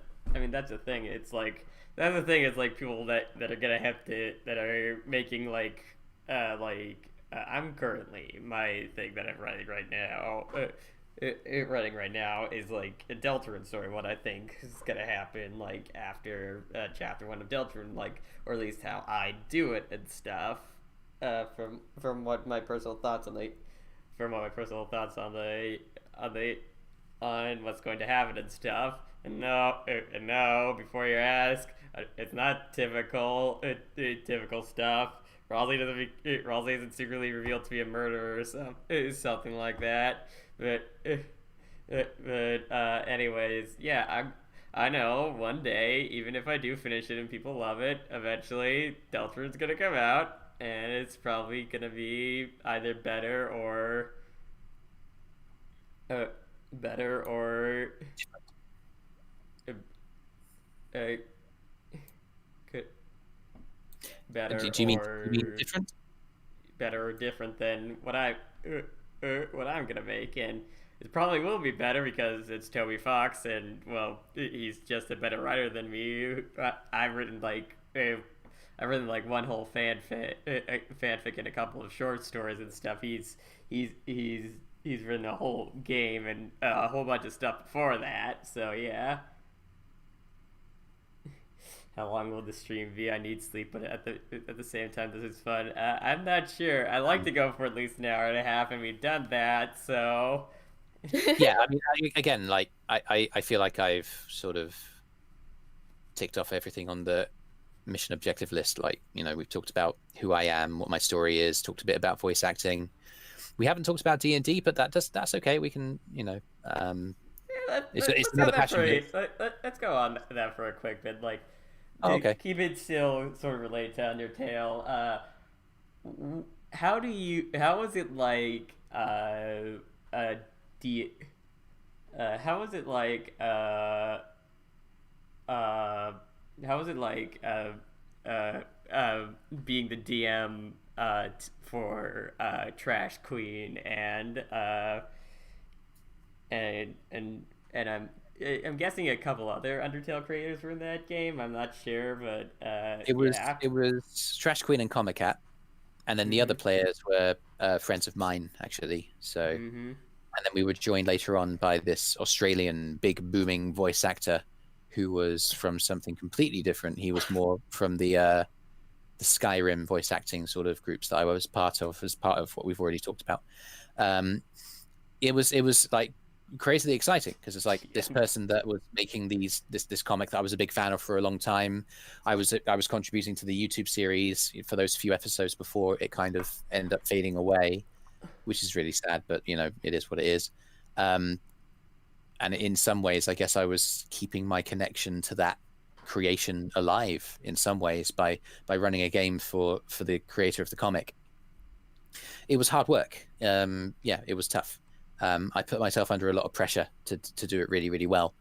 thing. It's like that's the thing. Is like people that are gonna have to that are making I'm currently my thing that I'm writing right now. Running right now is like a Deltarune story. What I think is gonna happen like after chapter 1 of Deltarune, like, or at least how I do it and stuff. From what my personal thoughts on what's going to happen and stuff. And no, before you ask, it's not typical stuff. Raleigh isn't secretly revealed to be a murderer or something like that. But anyways, yeah, I know one day, even if I do finish it and people love it, eventually Deltarune's gonna come out, and it's probably gonna be either better or better Do you mean different? Better or different than what I'm gonna make, and it probably will be better because it's Toby Fox, and well, he's just a better writer than me. I've written like one whole fanfic and a couple of short stories and stuff. He's written a whole game and a whole bunch of stuff before that. So yeah. how long will the stream be? I need sleep, but at the same time, this is fun. I'm not sure. I like to go for at least an hour and a half, and we've done that, so. Yeah, I mean, again, like I feel like I've sort of ticked off everything on the mission objective list. Like, we've talked about who I am, what my story is, talked a bit about voice acting. We haven't talked about D&D, but that's okay. We can, it's another passion. Let's go on that for a quick bit. Like, okay. Keep it still sort of related to Undertale. How was it like? How was it like? How was it like? Being the DM for TrashQueen and I'm guessing a couple other Undertale creators were in that game. I'm not sure, but it was TrashQueen and Comic Cat, and then the other players were friends of mine actually. So, and then we were joined later on by this Australian big booming voice actor who was from something completely different. He was more from the Skyrim voice acting sort of groups that I was part of, as part of what we've already talked about. It was like crazily exciting because it's like this person that was making this comic that I was a big fan of for a long time. I was contributing to the YouTube series for those few episodes before it kind of ended up fading away, which is really sad, but it is what it is. And in some ways, I guess I was keeping my connection to that creation alive in some ways by running a game for the creator of the comic. It was hard work. It was tough. I put myself under a lot of pressure to do it really, really well.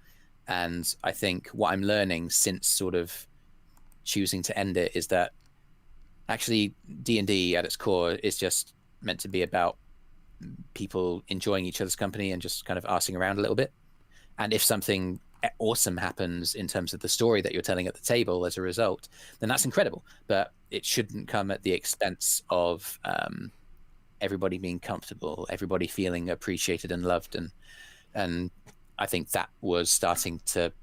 And I think what I'm learning since sort of choosing to end it is that actually D&D at its core is just meant to be about people enjoying each other's company and just kind of arsing around a little bit. And if something awesome happens in terms of the story that you're telling at the table as a result, then that's incredible. But it shouldn't come at the expense of everybody being comfortable, everybody feeling appreciated and loved. And I think that was starting to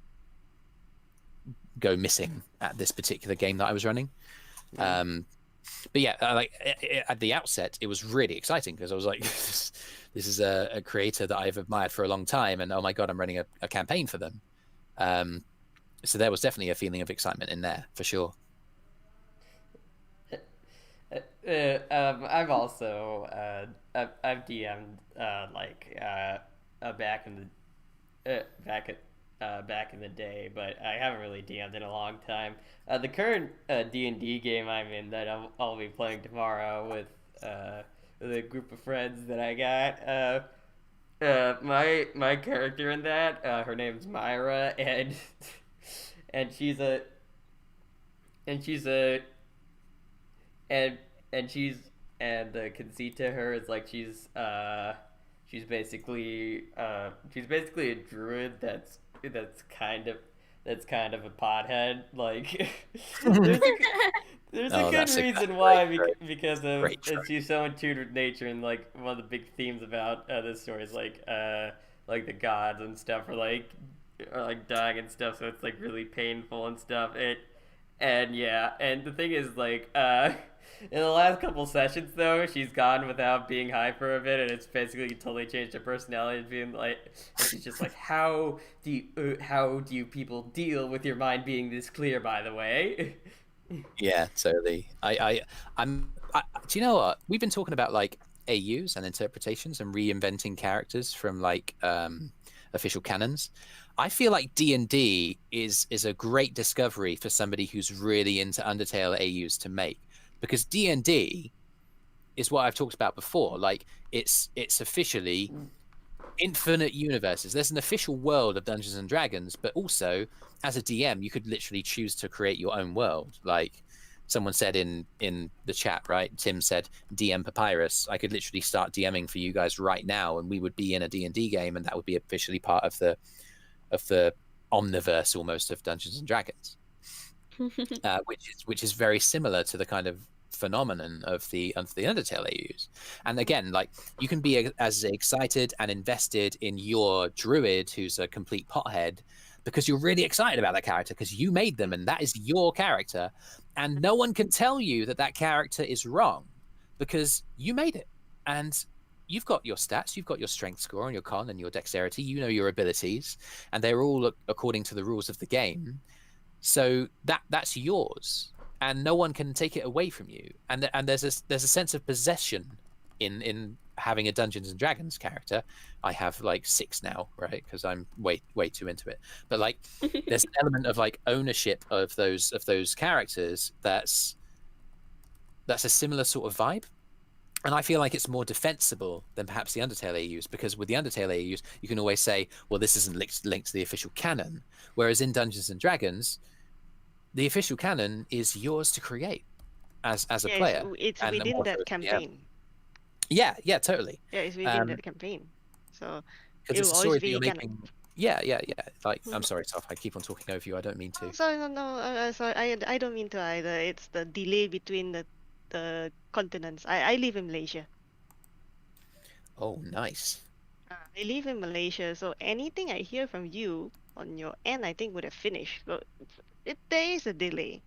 go missing at this particular game that I was running. But yeah, like at the outset, it was really exciting because I was like, this is a creator that I've admired for a long time, and oh my god, I'm running a campaign for them. So there was definitely a feeling of excitement in there for sure. I've also I've DM'd back in the day, but I haven't really DM'd in a long time. The current D&D game I'm in that I'll be playing tomorrow with a group of friends that I got. My character in that, her name's Myra, and she's the conceit to her is like she's basically a druid that's kind of a pothead. Like there's a good reason why, because she's so in tune with nature, and like one of the big themes about this story is like the gods and stuff are like dying and stuff, so it's like really painful and stuff. And the thing is, like, in the last couple sessions, though, she's gone without being high for a bit, and it's basically totally changed her personality. And being like, and she's just like, how do you people deal with your mind being this clear? By the way. Yeah, totally. I'm. Do you know what? We've been talking about like AUs and interpretations and reinventing characters from like official canons. I feel like D&D is a great discovery for somebody who's really into Undertale AUs to make, because D&D is what I've talked about before. Like it's officially infinite universes. There's an official world of Dungeons and Dragons, but also as a DM, you could literally choose to create your own world. Like someone said in the chat, right? Tim said DM Papyrus. I could literally start DMing for you guys right now, and we would be in a D&D game, and that would be officially part of the omniverse almost of Dungeons and Dragons, which is very similar to the kind of phenomenon of the Undertale AUs. And again, like you can be as excited and invested in your druid who's a complete pothead because you're really excited about that character because you made them and that is your character. And no one can tell you that that character is wrong because you made it. And you've got your stats, you've got your strength score and your con and your dexterity, you know your abilities, and they're all according to the rules of the game. So that's yours, and no one can take it away from you. And there's a sense of possession in having a Dungeons and Dragons character. I have like 6 now, right? Because I'm way too into it. But like, there's an element of like ownership of those characters. That's a similar sort of vibe. And I feel like it's more defensible than perhaps the Undertale AUs, because with the Undertale AUs, you can always say, well, this isn't linked to the official canon. Whereas in Dungeons and Dragons, the official canon is yours to create as a player. It's and within more that so- campaign. Yeah, totally. Yeah, it's within that campaign. So Because it it's will a story always that you're be canon. making. Yeah. Like, I'm sorry, Soph, I keep on talking over you. I don't mean to. Oh, sorry, no, sorry, I don't mean to either. It's the delay between the continents. I live in Malaysia. Oh, nice. I live in Malaysia, so anything I hear from you on your end, I think would have finished. So there is a delay.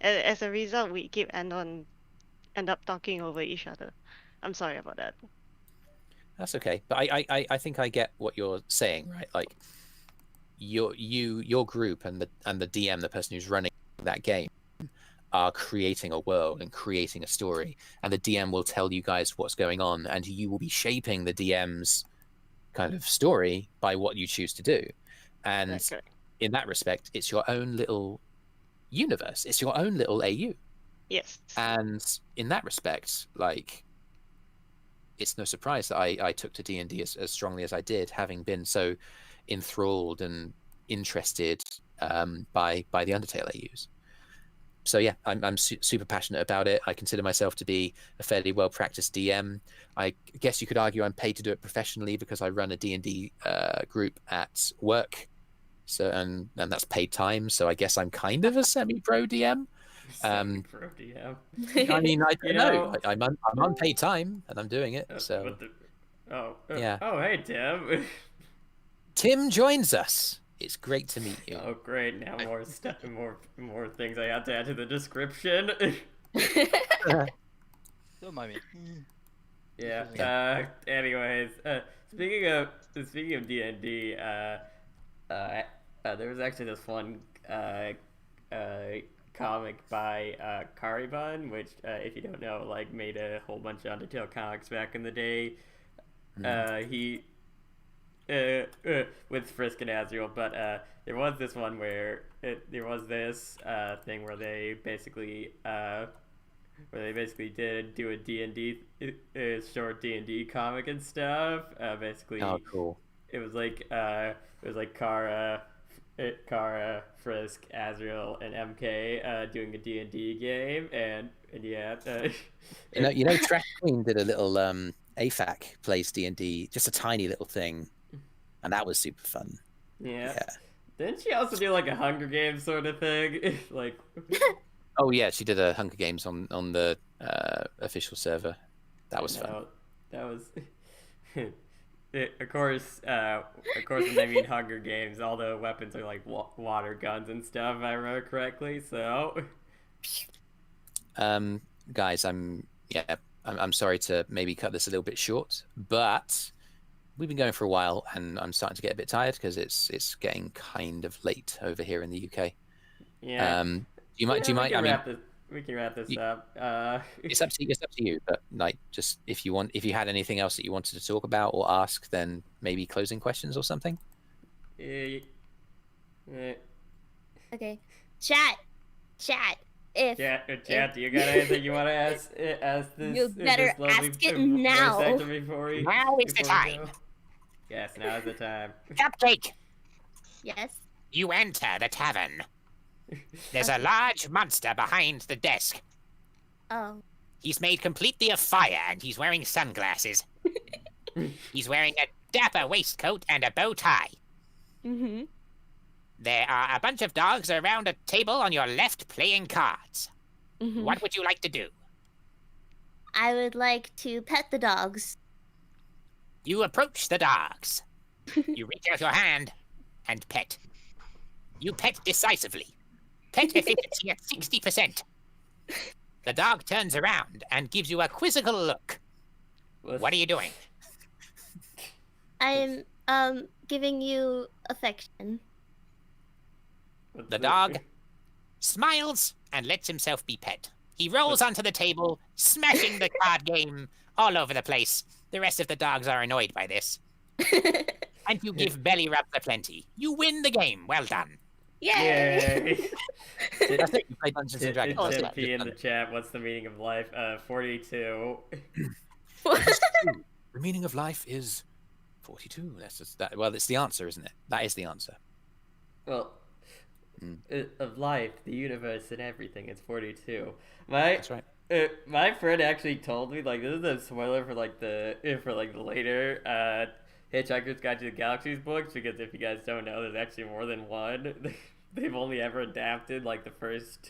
As a result, we end up talking over each other. I'm sorry about that. That's okay. But I think I get what you're saying, right? Like, your group and the DM, the person who's running that game, are creating a world and creating a story, and the DM will tell you guys what's going on, and you will be shaping the DM's kind of story by what you choose to do. And Okay. in that respect, it's your own little universe. It's your own little AU. Yes. And in that respect, like, it's no surprise that I took to D&D as strongly as I did, having been so enthralled and interested by the Undertale AUs. So yeah, I'm super passionate about it. I consider myself to be a fairly well-practiced DM. I guess you could argue I'm paid to do it professionally because I run a D&D group at work. So and that's paid time. So I guess I'm kind of a semi-pro DM. Pro DM. I mean, I don't You know. know- I'm on paid time and I'm doing it. So yeah. Oh, hey, Tim. Tim joins us. It's great to meet you. Oh, great. Now more things I have to add to the description. Don't mind me. Yeah. Anyways, speaking of D&D, there was actually this fun comic by Karibun, which, if you don't know, like, made a whole bunch of Undertale comics back in the day. He with Frisk and Azrael, but there was this one where there was this thing where they basically did do a D&D short D&D comic and stuff. Basically, Oh, cool. it was like Kara, Frisk, Azrael, and MK doing a D&D game, and yeah. You know, TrashQueen did a little AFAC plays D&D, just a tiny little thing, and that was super fun. Yeah. Didn't she also do like a Hunger Games sort of thing? Like. Oh yeah, she did a Hunger Games on the official server. That was fun. That was. Of course, when they mean Hunger Games, all the weapons are like water guns and stuff. If I remember correctly. So. Guys, I'm sorry to maybe cut this a little bit short, but we've been going for a while, and I'm starting to get a bit tired because it's getting kind of late over here in the UK. Yeah. Do you mind? I mean, we can wrap this up. it's up to you. But like, just if you had anything else that you wanted to talk about or ask, then maybe closing questions or something. Okay. Chat. If Chat, do you got anything you want to ask this? You better ask it now. Now is the time. Yes, now is the time. Cupcake, Yes. you enter the tavern. There's a large monster behind the desk. Oh. He's made completely of fire, and he's wearing sunglasses. He's wearing a dapper waistcoat and a bow tie. Mm-hmm. There are a bunch of dogs around a table on your left playing cards. Mm-hmm. What would you like to do? I would like to pet the dogs. You approach the dogs. You reach out your hand and pet. You pet decisively. Pet efficiency at 60%. The dog turns around and gives you a quizzical look. What are you doing? I'm giving you affection. The dog smiles and lets himself be pet. He rolls onto the table, smashing the card game all over the place. The rest of the dogs are annoyed by this. And you give belly rubs aplenty. You win the game. Well done. Yay! That's it. You play Dungeons and Dragons. It's P in the chat. What's the meaning of life? 42. The meaning of life is 42. That's just that. Well, it's the answer, isn't it? That is the answer. Well, of life, the universe, and everything, it's 42. That's right. My friend actually told me, like, this is a spoiler for the later Hitchhiker's Guide to the Galaxy's books, because if you guys don't know, there's actually more than one. They've only ever adapted like the first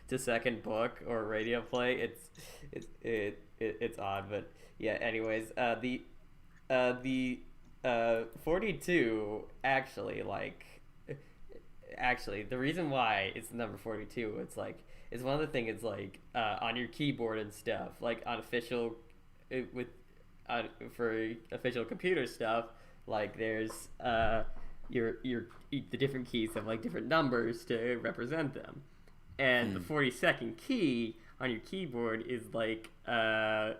to second book or radio play. It's odd, but yeah. Anyways, the 42 actually the reason why it's the number 42, it's one of the things, it's like on your keyboard and stuff, like on official for official computer stuff, like there's the different keys have like different numbers to represent them, and the 42nd key on your keyboard is like a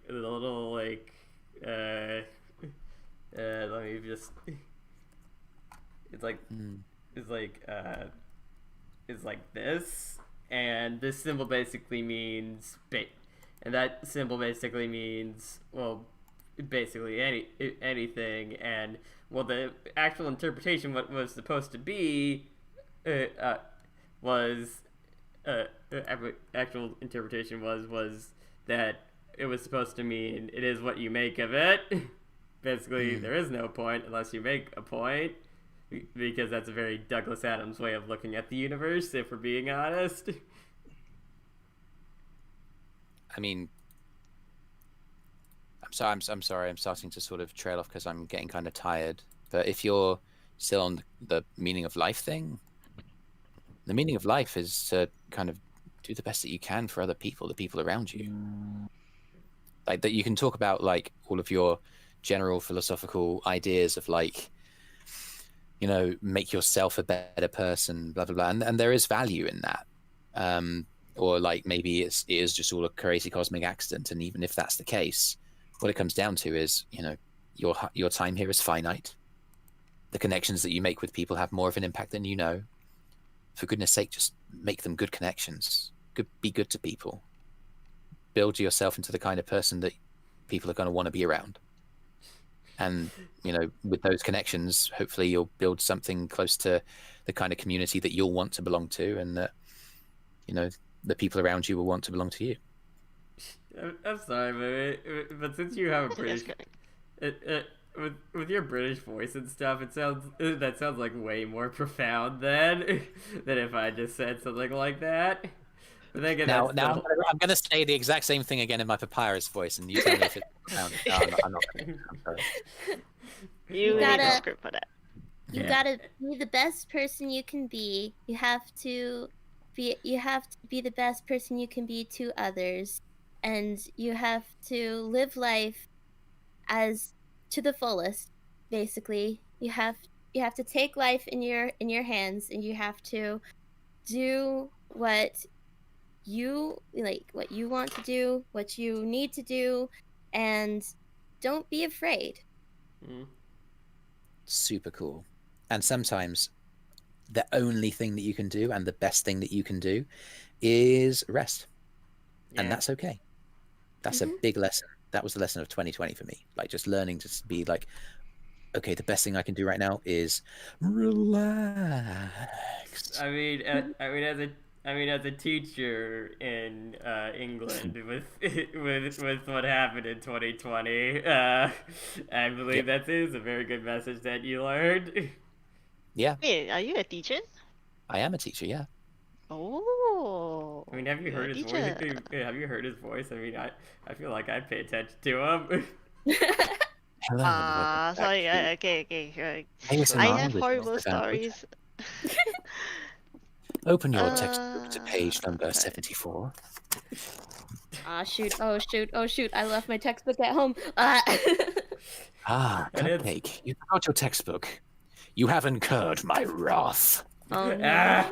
little like let me just it's like this, and this symbol basically means and that symbol basically means, well, basically anything. And well, the actual interpretation, what was supposed to be actual interpretation was that it was supposed to mean it is what you make of it. Basically, there is no point unless you make a point, because that's a very Douglas Adams way of looking at the universe, if we're being honest. I mean, I'm sorry. I'm starting to sort of trail off because I'm getting kind of tired. But if you're still on the meaning of life thing, the meaning of life is to kind of do the best that you can for other people, the people around you. Like that, you can talk about like all of your general philosophical ideas of like, you know, make yourself a better person, blah blah blah, and there is value in that. Or like maybe it is just all a crazy cosmic accident, and even if that's the case, what it comes down to is, you know, your time here is finite. The connections that you make with people have more of an impact than you know. For goodness sake, just make them good connections. Be good to people. Build yourself into the kind of person that people are going to want to be around. And, you know, with those connections, hopefully you'll build something close to the kind of community that you'll want to belong to, and that, you know, the people around you will want to belong to you. I'm sorry, but since you have a British, with your British voice and stuff, that sounds like way more profound than if I just said something like that. But then again, now I'm going to say the exact same thing again in my Papyrus voice, and you tell me if it's profound. No, I'm not. I'm sorry. You gotta- need a script for that. You gotta be the best person you can be. You have to be the best person you can be to others, and you have to live life as to the fullest. Basically, you have to take life in your hands, and you have to do what you like, what you want to do, what you need to do, and don't be afraid. Super cool. And sometimes the only thing that you can do and the best thing that you can do is rest. And that's okay. That's a big lesson. That was the lesson of 2020 for me. Like, just learning to be like, okay, the best thing I can do right now is relax. I mean, as a teacher in England with what happened in 2020, I believe that is a very good message that you learned. Yeah. Wait, are you a teacher? I am a teacher, yeah. Oh. I mean, have you heard his voice? Have you heard his voice? I mean, I feel like I pay attention to him. Hello. Sorry. Okay. ASMR I have with horrible Vanwood. stories. Open your textbook to page number Okay. 74. Ah, shoot. Oh, shoot. Oh, shoot. I left my textbook at home. Ah, And it's- Cupcake, you forgot your textbook. You have incurred my wrath. Oh, no. Ah!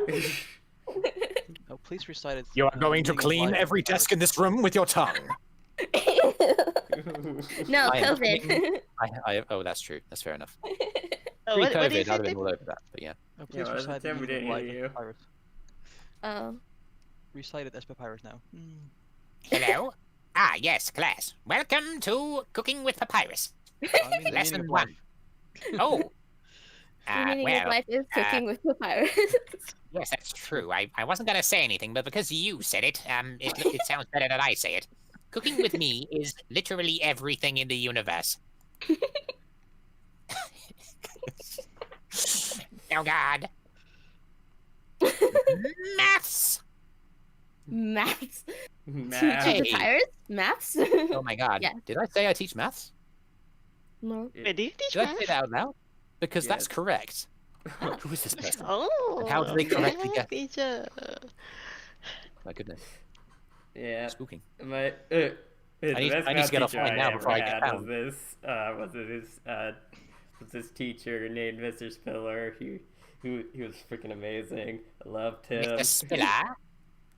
Oh, please recite it. You are going to meaning of clean life every Papyrus. desk in this room with your tongue. No, I am COVID. Oh, that's true. That's fair enough. Oh, what do you Pre-COVID, I'd say, have been Tim? all over that. But yeah. Oh, please Yeah, recite the Tim, we meaning didn't of hear life you. as Papyrus. Oh. Recite it as Papyrus now. Hello? Ah, yes, class. Welcome to Cooking with Papyrus. I mean, the meaning Lesson of one. life. Oh. The meaning of Well, life is cooking with papyrus. yes, that's true. I wasn't going to say anything, but because you said it, it sounds better that I say it. Cooking with me is literally everything in the universe. Oh, God. Maths! Maths. Math. Hey. Papyrus? Maths? Oh my God. Yeah. Did I say I teach maths? No. Wait, do you teach Did I math? say that out loud? Because that's Yes. correct. Who is this person? Oh, how do they correctly math get- teacher. My goodness. Yeah. Spooking. My I need to get teacher offline now ever before I get had found. was this teacher named Mr. Spiller. He was freaking amazing. I loved him. Mr. Spiller,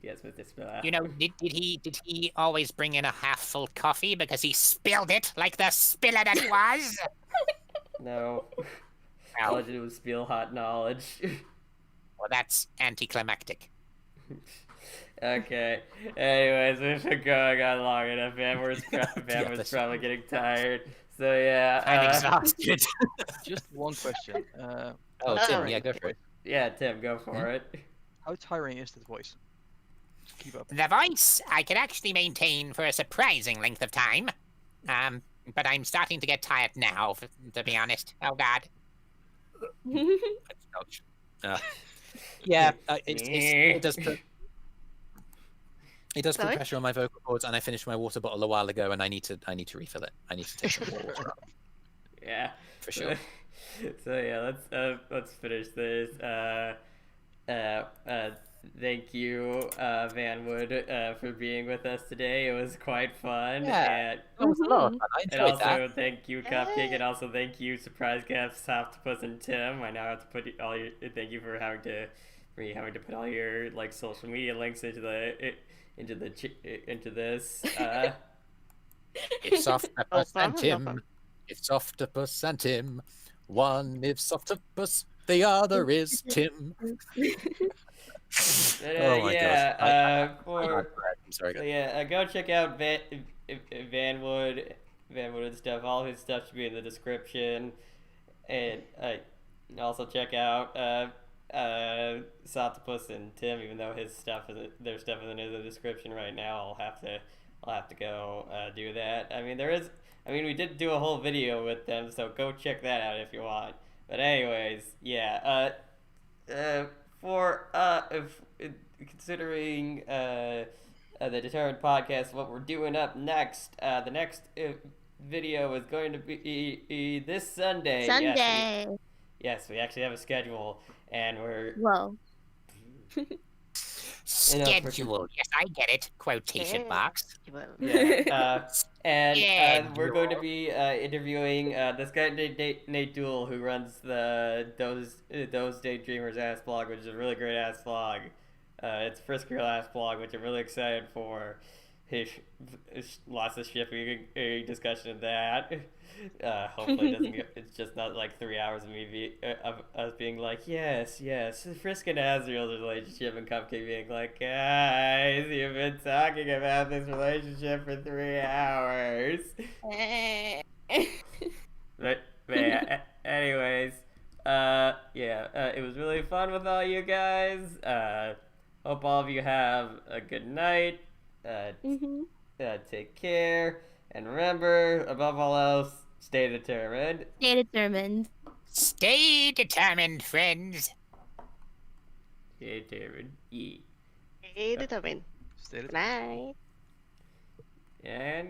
Yes, Mr. Spiller. you know, did he always bring in a half-full coffee because he spilled it like the spiller that he was? No. All I did was spill hot knowledge. Well, that's anticlimactic. Okay. Anyways, we've been going on long enough. Vanwood's that's- probably getting tired. So yeah. I'm exhausted. Just one question. Oh, Tim, Alright. yeah, go for it. Yeah, Tim, go for it. How tiring is this voice? Just keep up. The voice I can actually maintain for a surprising length of time. But I'm starting to get tired now, to be honest. Oh, God. Ouch. Yeah, it does put Sorry? pressure on my vocal cords, and I finished my water bottle a while ago, and I need to refill it. I need to take some more water out, Yeah. for sure. So yeah, let's finish this. Thank you, Vanwood, for being with us today. It was quite fun. Yeah. And, That was a lot of fun. I and enjoyed also that. thank you, Cupcake, and also thank you, surprise guests, Sophtopus and Tim. I now have to put all your thank you for having to put all your like social media links into this. It's Sophtopus No and problem, no Tim. problem. It's Sophtopus and Tim. One is Sophtopus, the other is Tim. Oh my yeah. gosh. I'm sorry. So yeah, go check out Vanwood and stuff. All his stuff should be in the description, and also check out Sophtopus and Tim. Even though their stuff isn't in the description right now, I'll have to go do that. I mean, we did do a whole video with them, so go check that out if you want. But anyways, yeah. Considering the Determined Podcast, what we're doing up next, the next video is going to be this Sunday. Sunday. Yes, we actually have a schedule, and we're Whoa. Schedule. Yes, I get it. Quotation marks. yeah, and we're going to Schedule. be interviewing this guy Nate Dool, who runs the Those Daydreamers ass blog, which is a really great ass blog. It's Frisk Girl ass blog, which I'm really excited for. His lots of shipping discussion of that. Hopefully, it doesn't get. It's just not like 3 hours of me of us being like, yes, Frisk and Azriel's relationship, and Cupcake being like, guys, you've been talking about this relationship for 3 hours. But yeah, anyways, it was really fun with all you guys. Hope all of you have a good night. Take care, and remember, above all else, stay determined. Stay determined. Stay determined, friends. Stay determined. Yeah. Stay determined. Stay Night. And